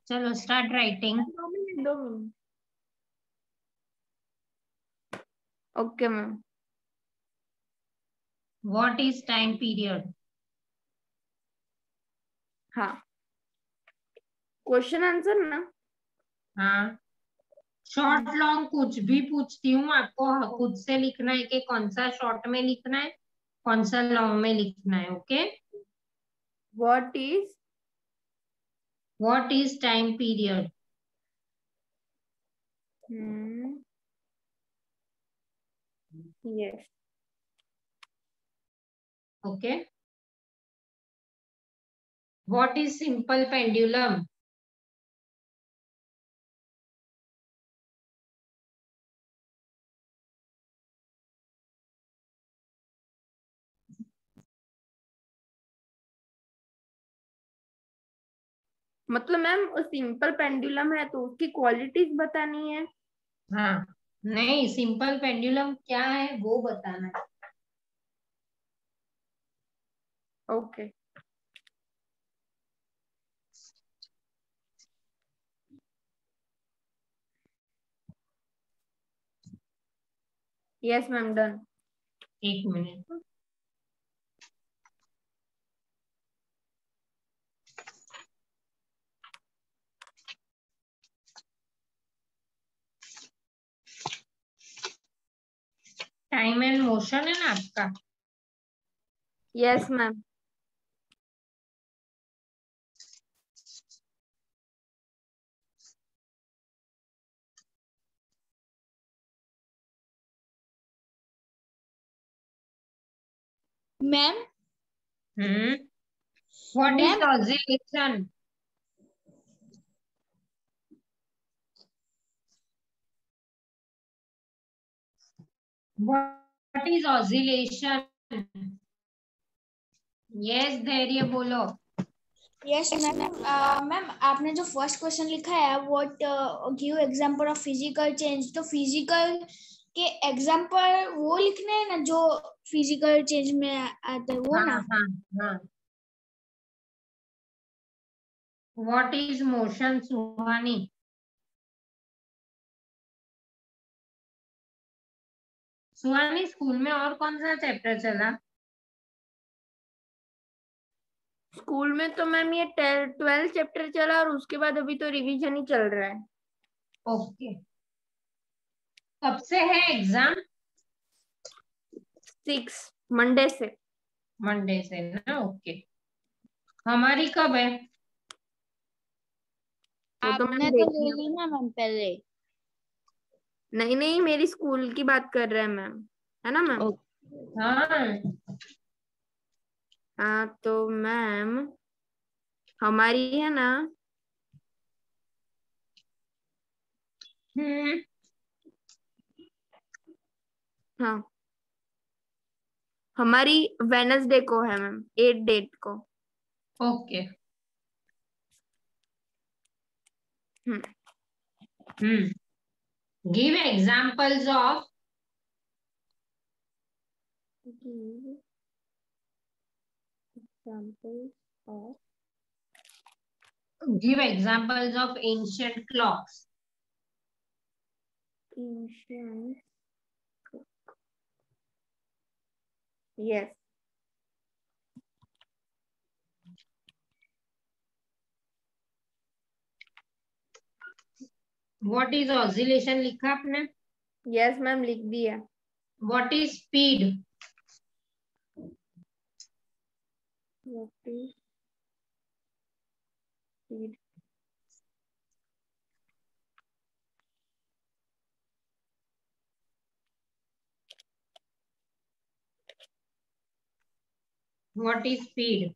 Speaker 7: चलो start writing.
Speaker 4: 2 minute. Okay ma'am.
Speaker 7: What is time period?
Speaker 4: हाँ, क्वेश्चन आंसर ना।
Speaker 7: हाँ, शॉर्ट लॉन्ग कुछ भी पूछती हूँ, आपको खुद से लिखना है कि कौन सा शॉर्ट में लिखना है, कौन सा लॉन्ग में लिखना है। Okay,
Speaker 4: what is
Speaker 7: time period?
Speaker 4: Yes.
Speaker 7: Okay, what is simple pendulum?
Speaker 4: मतलब मैम सिंपल पेंडुलम है तो उसकी क्वालिटीज बतानी है।
Speaker 7: हाँ, नहीं, सिंपल पेंडुलम क्या है वो बताना है।
Speaker 4: ओके। Yes ma'am, done.
Speaker 7: एक मिनट। टाइम एंड मोशन है ना आपका?
Speaker 4: Yes ma'am.
Speaker 6: Ma'am
Speaker 7: what is
Speaker 6: ma'am
Speaker 7: oscillation? What is oscillation? Yes, धैर्य बोलो।
Speaker 6: Yes ma'am. मैम आपने जो फर्स्ट क्वेश्चन लिखा है what give example of physical change, तो फिजिकल के एग्जांपल वो लिखने हैं ना जो फिजिकल चेंज में आते हैं वो
Speaker 7: हाँ
Speaker 6: ना।
Speaker 7: हाँ हाँ। What is motion, Suhani? Suhani, school में और कौन सा चैप्टर चला?
Speaker 4: स्कूल में तो मैम ये 12 चैप्टर चला और उसके बाद अभी तो रिवीजन ही चल रहा है।
Speaker 7: ओके, कब से है एग्जाम?
Speaker 4: 6 मंडे से।
Speaker 7: मंडे से ना? ओके, हमारी कब है?
Speaker 4: वो तो मैम
Speaker 1: आपने तो ले
Speaker 4: देखिए।
Speaker 1: ली ना मैम पहले।
Speaker 4: नहीं नहीं, मेरी स्कूल की बात कर रहे हैं मैम, है ना मैम?
Speaker 7: हाँ,
Speaker 4: हाँ तो मैम हमारी है ना,
Speaker 7: हम्म,
Speaker 4: हाँ हमारी वेनसडे को है मैम, 8 डेट को।
Speaker 7: Okay.
Speaker 4: Hmm.
Speaker 7: Give examples of
Speaker 4: Give examples of
Speaker 7: ancient clocks.
Speaker 4: ancient. Yes.
Speaker 7: What is oscillation लिखा आपने?
Speaker 4: Yes मैम, लिख दिया।
Speaker 7: What is speed?
Speaker 4: What is speed?
Speaker 7: What is speed?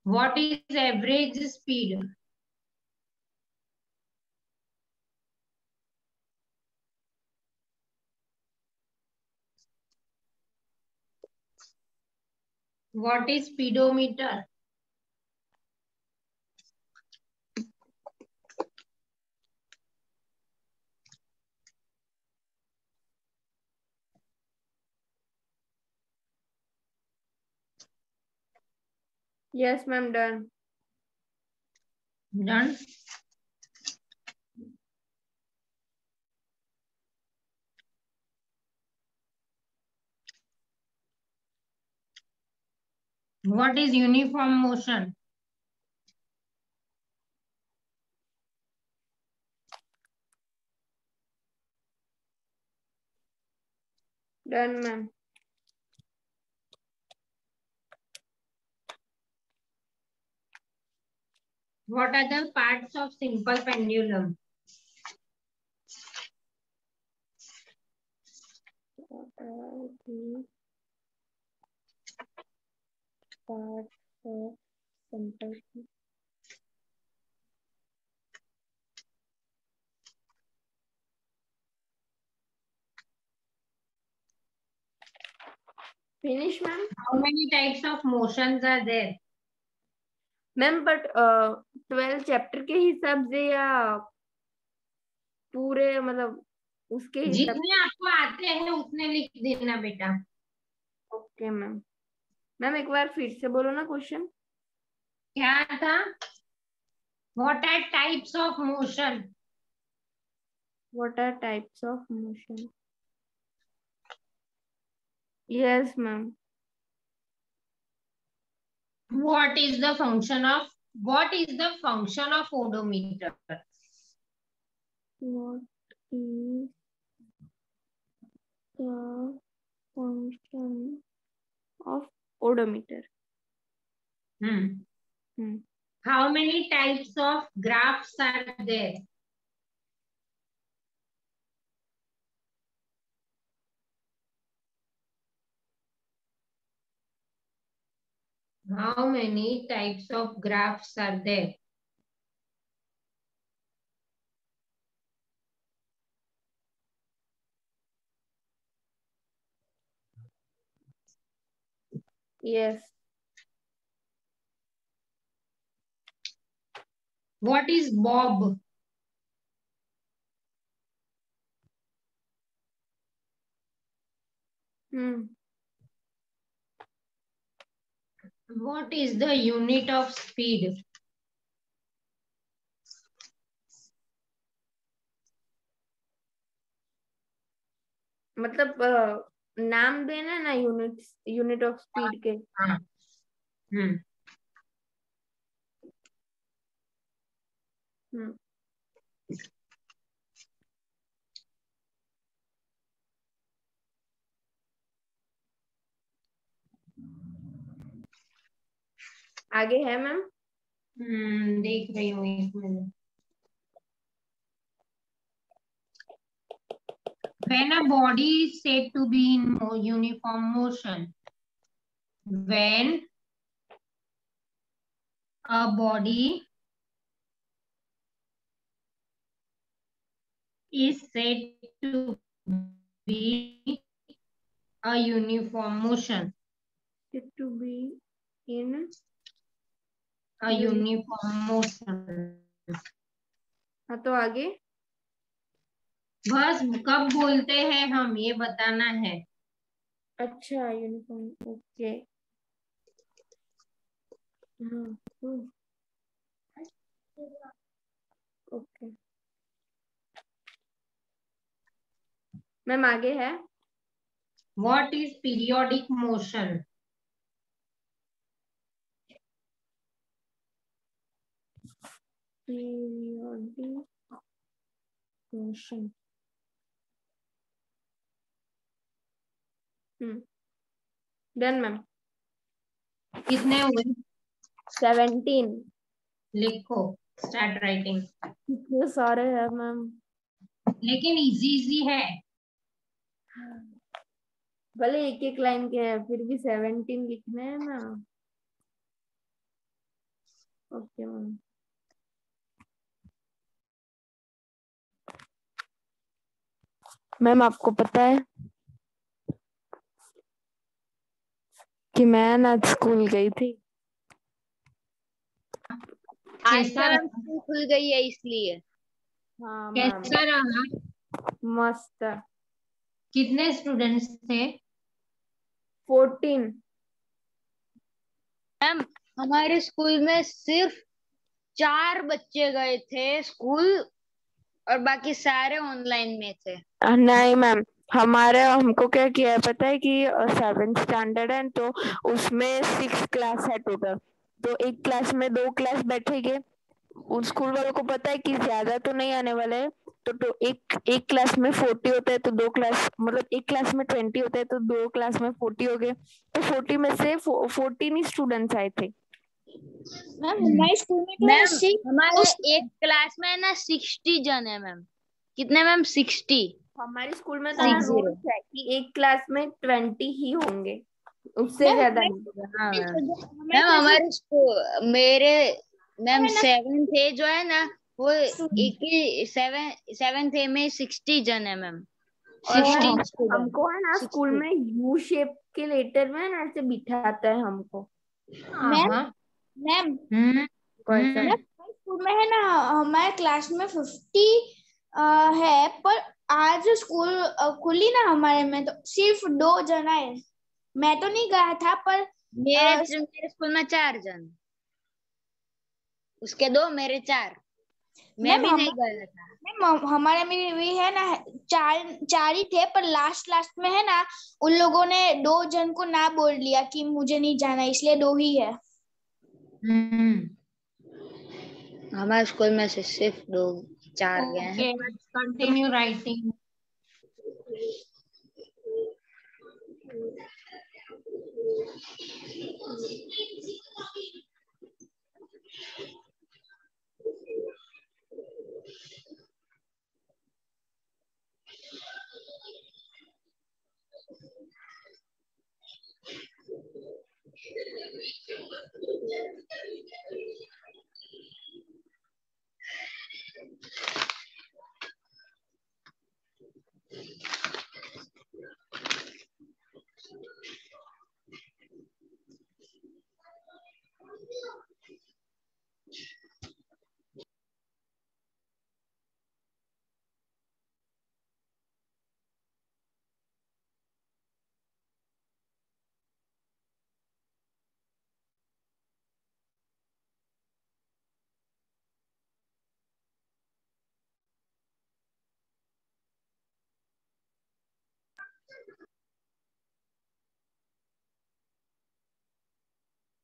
Speaker 7: What is average speed? What is speedometer?
Speaker 4: Yes ma'am, done.
Speaker 7: Done. What is uniform motion?
Speaker 4: Done, ma'am.
Speaker 7: What are the parts of simple pendulum?
Speaker 4: What are the parts of simple? Finish, ma'am.
Speaker 7: How many types of motions are there?
Speaker 4: Ma'am but 12 chapter के हिसाब से या पूरे मतलब उसके हिसाब?
Speaker 7: जितने आपको आते हैं उतने लिख देना बेटा।
Speaker 4: Okay ma'am. मैम एक बार फिर से बोलो ना क्वेश्चन।
Speaker 7: क्या था? What are types of motion?
Speaker 4: What are types of motion? Yes, ma'am.
Speaker 7: What is the function of odometer?
Speaker 4: What is the function of odometer?
Speaker 7: How many types of graphs are there? How many types of graphs are there?
Speaker 4: Yes.
Speaker 7: What is bob? What is the unit of speed?
Speaker 4: मतलब नाम देना ना यूनिट ऑफ स्पीड के।
Speaker 7: हाँ।
Speaker 4: आगे है मैम?
Speaker 7: देख रही हूँ एक minute. When a body is said to be in uniform motion, when a body is said to be a uniform motion.
Speaker 4: Said to be in
Speaker 7: a uniform motion.
Speaker 4: हाँ तो आगे?
Speaker 7: बस कब बोलते हैं हम ये बताना है।
Speaker 4: अच्छा यूनिफॉर्म ओके। ओके मैम आगे है?
Speaker 7: What is periodic motion?
Speaker 4: Periodic motion. Done ma'am.
Speaker 7: कितने हुए?
Speaker 4: 17।
Speaker 7: लिखो स्टार्ट राइटिंग।
Speaker 4: कितने सारे हैं मैम?
Speaker 7: लेकिन इजी है।
Speaker 4: भले एक एक लाइन के है फिर भी 17 लिखने हैं ना। Okay ma'am. मैम आपको पता है कि मैं आज स्कूल गई थी।
Speaker 1: आज स्कूल खुल गई है इसलिए।
Speaker 4: हाँ
Speaker 7: कैसा रहा?
Speaker 4: मस्त।
Speaker 7: कितने स्टूडेंट्स थे?
Speaker 4: 14।
Speaker 1: मैम हमारे स्कूल में सिर्फ 4 बच्चे गए थे स्कूल और बाकी सारे ऑनलाइन में थे।
Speaker 4: नहीं मैम हमारे हमको क्या किया है पता है कि 7th स्टैंडर्ड है तो उसमें 6 क्लास है टोटल, तो एक क्लास में 2 क्लास बैठेंगे। उन स्कूल वालों को पता है कि ज्यादा तो नहीं आने वाले हैं, तो एक क्लास में 40 होता है, तो 2 क्लास मतलब एक क्लास में 20 होता है, तो 2 क्लास में 40 हो गए, तो 40 में से 14 ही स्टूडेंट्स आए थे।
Speaker 6: मैम हमारे स्कूल में तो है
Speaker 1: मैम हमारे
Speaker 6: सिर्फ
Speaker 1: एक क्लास में ना 60 जन है मैम। कितने मैम? 60।
Speaker 4: हमारे स्कूल में तो ना
Speaker 1: 60।
Speaker 4: रूल्स है कि एक क्लास में 20 ही होंगे, उससे
Speaker 6: मैम
Speaker 4: ज्यादा नहीं।
Speaker 1: हाँ मैम।
Speaker 6: हमारे
Speaker 1: मैम
Speaker 6: क्लास में
Speaker 1: हमारे स्कूल मेरे मैम
Speaker 6: है ना
Speaker 1: 7th ए जो है ना वो एक ही 7th ए में 60 जन है मैम।
Speaker 4: और
Speaker 1: 60 स्टूडेंट।
Speaker 4: हमको है ना स्कूल
Speaker 1: 60।
Speaker 4: में यू शेप के लेटर में ना ऐसे बिठाता है हमको।
Speaker 6: मैम
Speaker 7: हाँ।
Speaker 6: मैम
Speaker 4: कैसा?
Speaker 6: मैम हमारे स्कूल में है ना हमारे क्लास में 50 है, पर आज स्कूल खुली ना हमारे में तो सिर्फ 2 जन आए। मैं तो नहीं गया था पर
Speaker 1: मेरे स्कूल में 4 जन, उसके 2 मेरे 4। मैं
Speaker 6: मैम
Speaker 1: भी नहीं गया था।
Speaker 6: हमारे में भी है ना, चार चार ही थे, पर लास्ट लास्ट में है ना उन लोगों ने 2 जन को ना बोल लिया कि मुझे नहीं जाना, इसलिए 2 ही है।
Speaker 1: हमारे स्कूल में से सिर्फ 2 4 गए हैं।
Speaker 7: Okay, let's continue writing.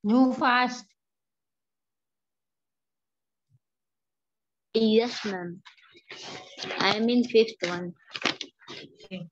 Speaker 7: Do fast.
Speaker 1: Yes ma'am, I am in 5th one।
Speaker 7: Okay.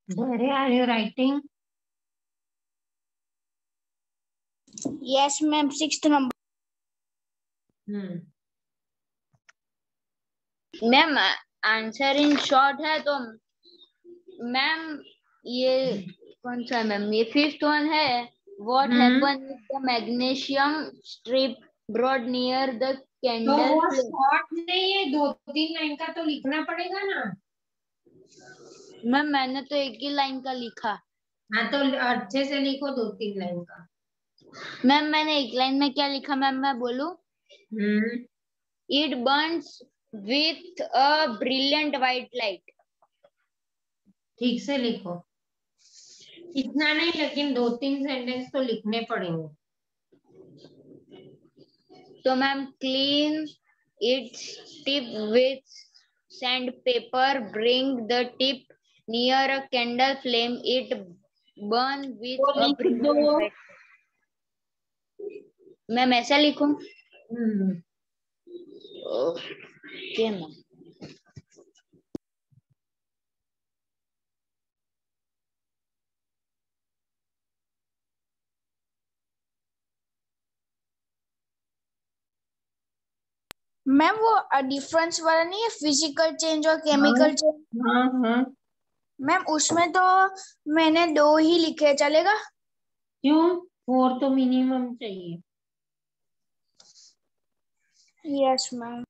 Speaker 7: Where are you writing?
Speaker 6: Yes ma'am 6th number.
Speaker 1: Ma'am answer in short है तो मैम ये कौन सा है मैम? ये 5th one है। What happen with the magnesium strip brought near the
Speaker 7: तो
Speaker 1: कैंडल
Speaker 7: वो
Speaker 1: फ्लेम?
Speaker 7: शॉर्ट नहीं है, 2-3 लाइन का तो लिखना पड़ेगा ना।
Speaker 1: मैम मैंने तो एक ही लाइन का लिखा।
Speaker 7: हाँ तो अच्छे से लिखो 2-3 लाइन का।
Speaker 1: मैम मैंने एक लाइन में क्या लिखा मैम, मैं बोलूं? It Burns with a brilliant white light.
Speaker 7: ठीक से लिखो, इतना नहीं, लेकिन 2-3 सेंटेंस तो लिखने पड़ेंगे।
Speaker 1: तो ma'am clean its tip with sand paper, bring the tip near a candle flame, it burn with
Speaker 7: तो
Speaker 1: अ
Speaker 7: लिख दो।
Speaker 1: Brilliant light. मैम ऐसा लिखूं? Okay ma'am.
Speaker 6: मैम वो डिफरेंस वाला नहीं है, फिजिकल चेंज और केमिकल चेंज।
Speaker 7: हाँ हाँ।
Speaker 6: मैम उसमें तो मैंने 2 ही लिखे, चलेगा?
Speaker 7: क्यों? 4 तो मिनिमम चाहिए।
Speaker 6: Yes ma'am.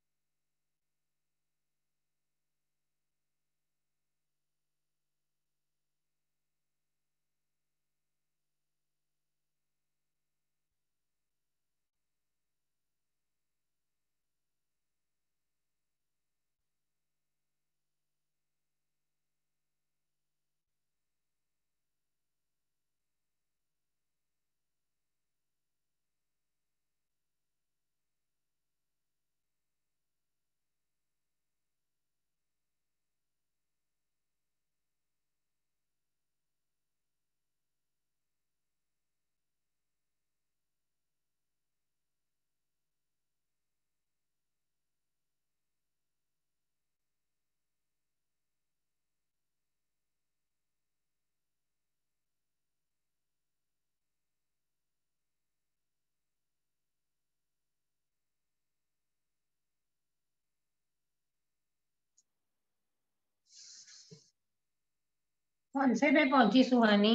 Speaker 7: कौन से पे पहुंची सुहानी?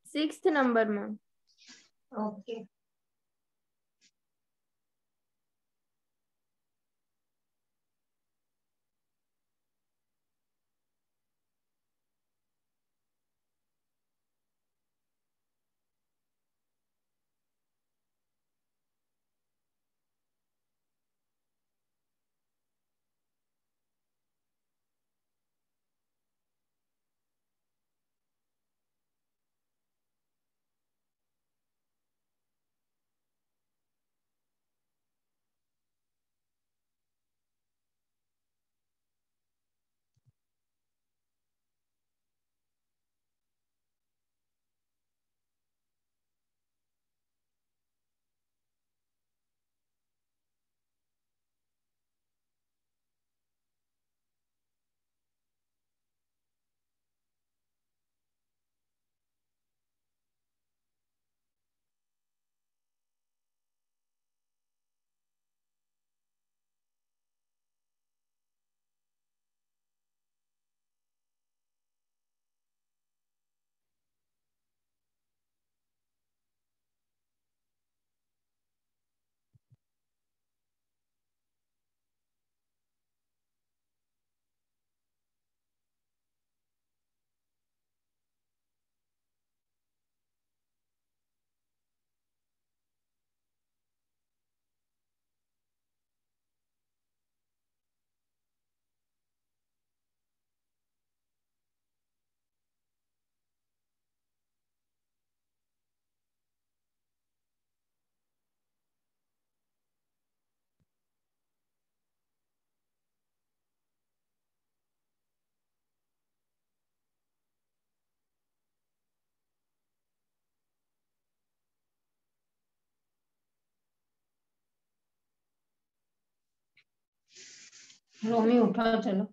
Speaker 4: 6th नंबर में।
Speaker 7: ओके। रोमी उठा चलो।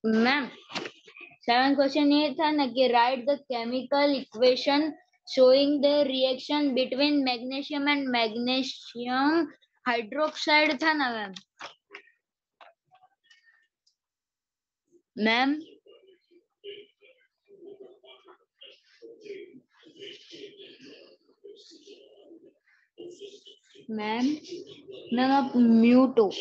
Speaker 1: मैम 7 क्वेश्चन ये था ना कि right the chemical equation showing the reaction between magnesium and magnesium hydroxide था ना मैम। मैम मैम मैम आप म्यूट हो।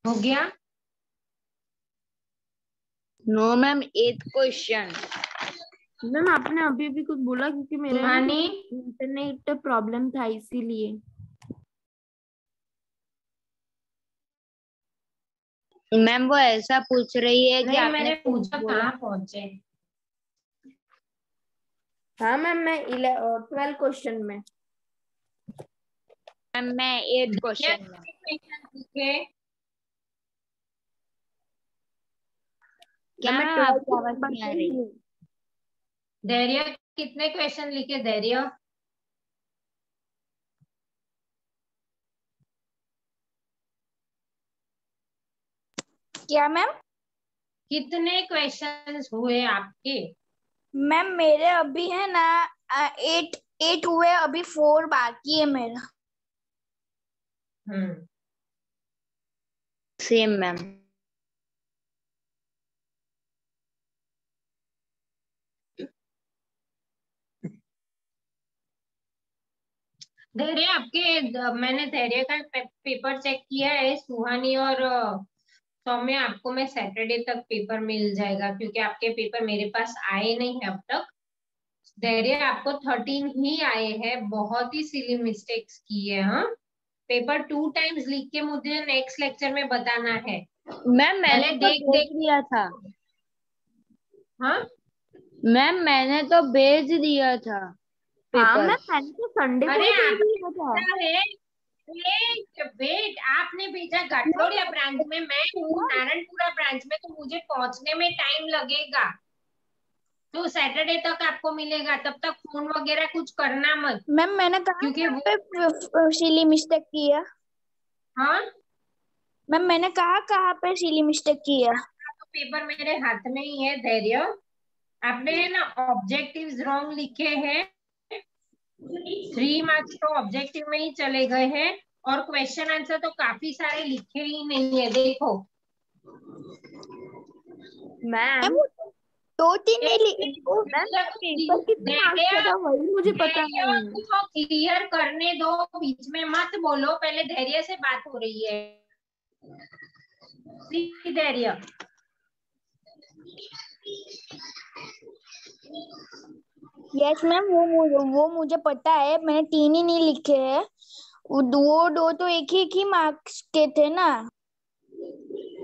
Speaker 7: हो गया?
Speaker 1: No ma'am, 8th question.
Speaker 4: Ma'am आपने अभी अभी कुछ बोला क्योंकि मेरे
Speaker 7: सुहानी
Speaker 4: इंटरनेट प्रॉब्लम था इसीलिए।
Speaker 1: मैम वो ऐसा पूछ रही है कि
Speaker 7: नहीं,
Speaker 1: आपने
Speaker 7: मैंने
Speaker 1: कुछ
Speaker 7: पूछा
Speaker 1: बोला।
Speaker 7: कहाँ पहुंचे।
Speaker 4: हाँ मैम मैं 12 क्वेश्चन में।
Speaker 1: मैम मैं 8th क्वेश्चन में। क्या
Speaker 4: मैं
Speaker 1: मैम
Speaker 4: 12
Speaker 1: आपकी आवाज
Speaker 4: नंबर
Speaker 1: नहीं आ
Speaker 4: पे
Speaker 1: रही?
Speaker 4: ही हूँ।
Speaker 7: धैर्य कितने क्वेश्चन लिखे? धैर्य
Speaker 6: क्या मैम?
Speaker 7: कितने क्वेश्चंस हुए आपके?
Speaker 6: मैम मेरे अभी है ना 8 हुए, अभी 4 बाकी है मेरा।
Speaker 1: Same ma'am.
Speaker 7: धैर्य आपके मैंने धैर्य का पेपर चेक किया है। सुहानी और सौम्य आपको मैं सैटरडे तक पेपर मिल जाएगा क्योंकि आपके पेपर मेरे पास आए नहीं है अब तक। धैर्य आपको 13 ही आए हैं, बहुत ही सिली मिस्टेक्स की है। हाँ, पेपर 2 टाइम्स लिख के मुझे नेक्स्ट लेक्चर में बताना है।
Speaker 1: मैम मैंने तो भेज दिया था।
Speaker 7: हाँ
Speaker 1: मैम मैंने तो भेज दिया था
Speaker 4: हाँ
Speaker 1: पेपर।
Speaker 4: मैम मैंने तो संडे को
Speaker 7: अरे
Speaker 4: ही भेज
Speaker 7: आपने
Speaker 4: दिया था।
Speaker 7: भेजा है, वेट आपने भेजा घाटलोड़िया ब्रांच में, मैं हूँ नारायणपुरा ब्रांच में, तो मुझे पहुंचने में टाइम लगेगा। तो सैटरडे तक आपको मिलेगा, तब तक फोन वगैरह कुछ करना मत।
Speaker 6: मैम मैंने कहा
Speaker 7: क्योंकि
Speaker 6: पे सिली मिस्टेक की है।
Speaker 7: हाँ
Speaker 6: मैम मैंने कहाँ पे सिली मिस्टेक की है।
Speaker 7: तो पेपर मेरे हाथ में ही है धैर्य। आपने ना ऑब्जेक्टिव्स रॉन्ग लिखे हैं, 3 मार्क्स तो ऑब्जेक्टिव में ही चले गए हैं, और क्वेश्चन आंसर तो काफी सारे लिखे ही नहीं है। देखो
Speaker 4: मैम
Speaker 6: 2-3 नहीं पेपर कितने मार्क्स का था वही मुझे पता नहीं है।
Speaker 7: क्लियर करने दो, बीच में मत बोलो, पहले धैर्य से बात हो रही है। धैर्य
Speaker 6: यस मैम वो मुझे पता है, मैंने 3 ही नहीं लिखे हैं। वो दो तो एक ही मार्क्स के थे ना।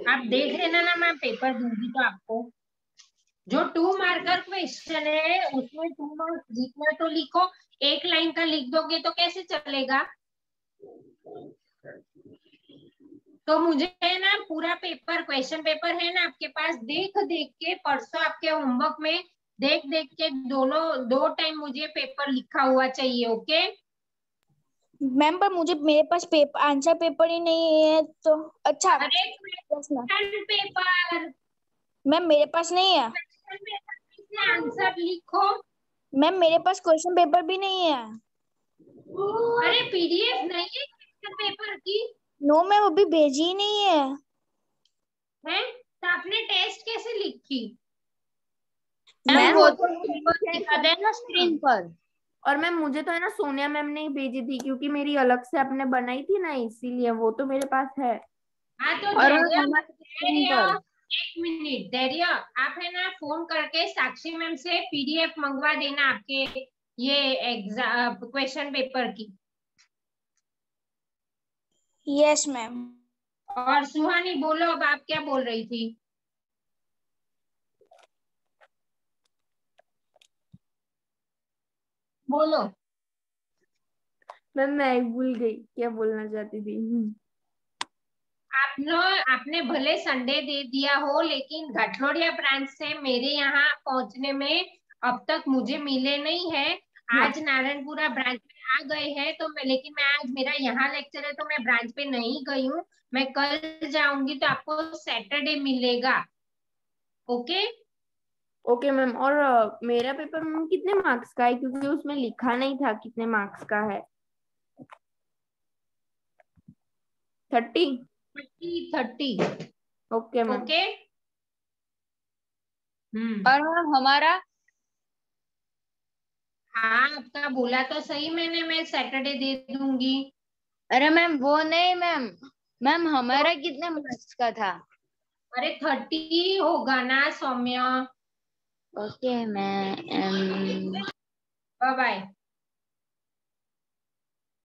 Speaker 7: आप देख लेना ना, मैं पेपर दूंगी तो आपको। जो 2 मार्कर क्वेश्चन है उसमें 2 मार्क्स जितना तो लिखो, एक लाइन का लिख दोगे तो कैसे चलेगा। तो मुझे है ना पूरा पेपर, क्वेश्चन पेपर है ना आपके पास, देख के परसों आपके होमवर्क में देख के दोनों 2 टाइम मुझे पेपर लिखा हुआ चाहिए। ओके
Speaker 6: मैम पर मेरे पास आंसर पेपर ही नहीं है तो। अच्छा
Speaker 7: अरे पेपर
Speaker 6: मैम मेरे पास नहीं है।
Speaker 7: आंसर लिखो।
Speaker 6: मैम मेरे पास क्वेश्चन पेपर भी नहीं है।
Speaker 7: अरे पीडीएफ नहीं है क्वेश्चन पेपर की?
Speaker 6: नो मैम अभी भेजी ही नहीं है।
Speaker 7: तो आपने टेस्ट कैसे लिखी?
Speaker 1: मैम वो तो दिखा देना स्क्रीन पर।
Speaker 4: और मैम मुझे तो है ना सोनिया मैम ने ही भेजी थी, क्योंकि मेरी अलग से आपने बनाई थी ना, इसीलिए वो तो मेरे पास है।
Speaker 7: हाँ तो
Speaker 1: और
Speaker 7: धैर्य, एक मिनट धैर्य, आप है ना फोन करके साक्षी मैम से पीडीएफ मंगवा देना आपके ये एग्जाम क्वेश्चन पेपर की।
Speaker 6: Yes ma'am.
Speaker 7: और सुहानी बोलो, अब आप क्या बोल रही थी? बोलो।
Speaker 4: मैम मैं भूल गई क्या बोलना चाहती थी।
Speaker 7: आपने भले संडे दे दिया हो, लेकिन घाटलोड़िया ब्रांच से मेरे यहाँ पहुंचने में अब तक मुझे मिले नहीं है। आज नारायणपुरा ब्रांच में आ गए हैं तो लेकिन मैं आज मेरा यहाँ लेक्चर है तो मैं ब्रांच पे नहीं गई हूँ। मैं कल जाऊंगी तो आपको सैटरडे मिलेगा। Okay
Speaker 4: okay ma'am. और मेरा पेपर मैम कितने मार्क्स का है, क्योंकि उसमें लिखा नहीं था कितने मार्क्स का है। 30।
Speaker 7: 30।
Speaker 4: Okay ma'am.
Speaker 7: ओके
Speaker 1: और मैम हमारा,
Speaker 7: हाँ आपका बोला तो सही मैंने, मैं सैटरडे दे दूंगी।
Speaker 1: अरे मैम वो नहीं मैम, मैम हमारा कितने मार्क्स का था?
Speaker 7: अरे 30 होगा ना Saumya.
Speaker 1: Okay ma'am.
Speaker 7: Bye bye.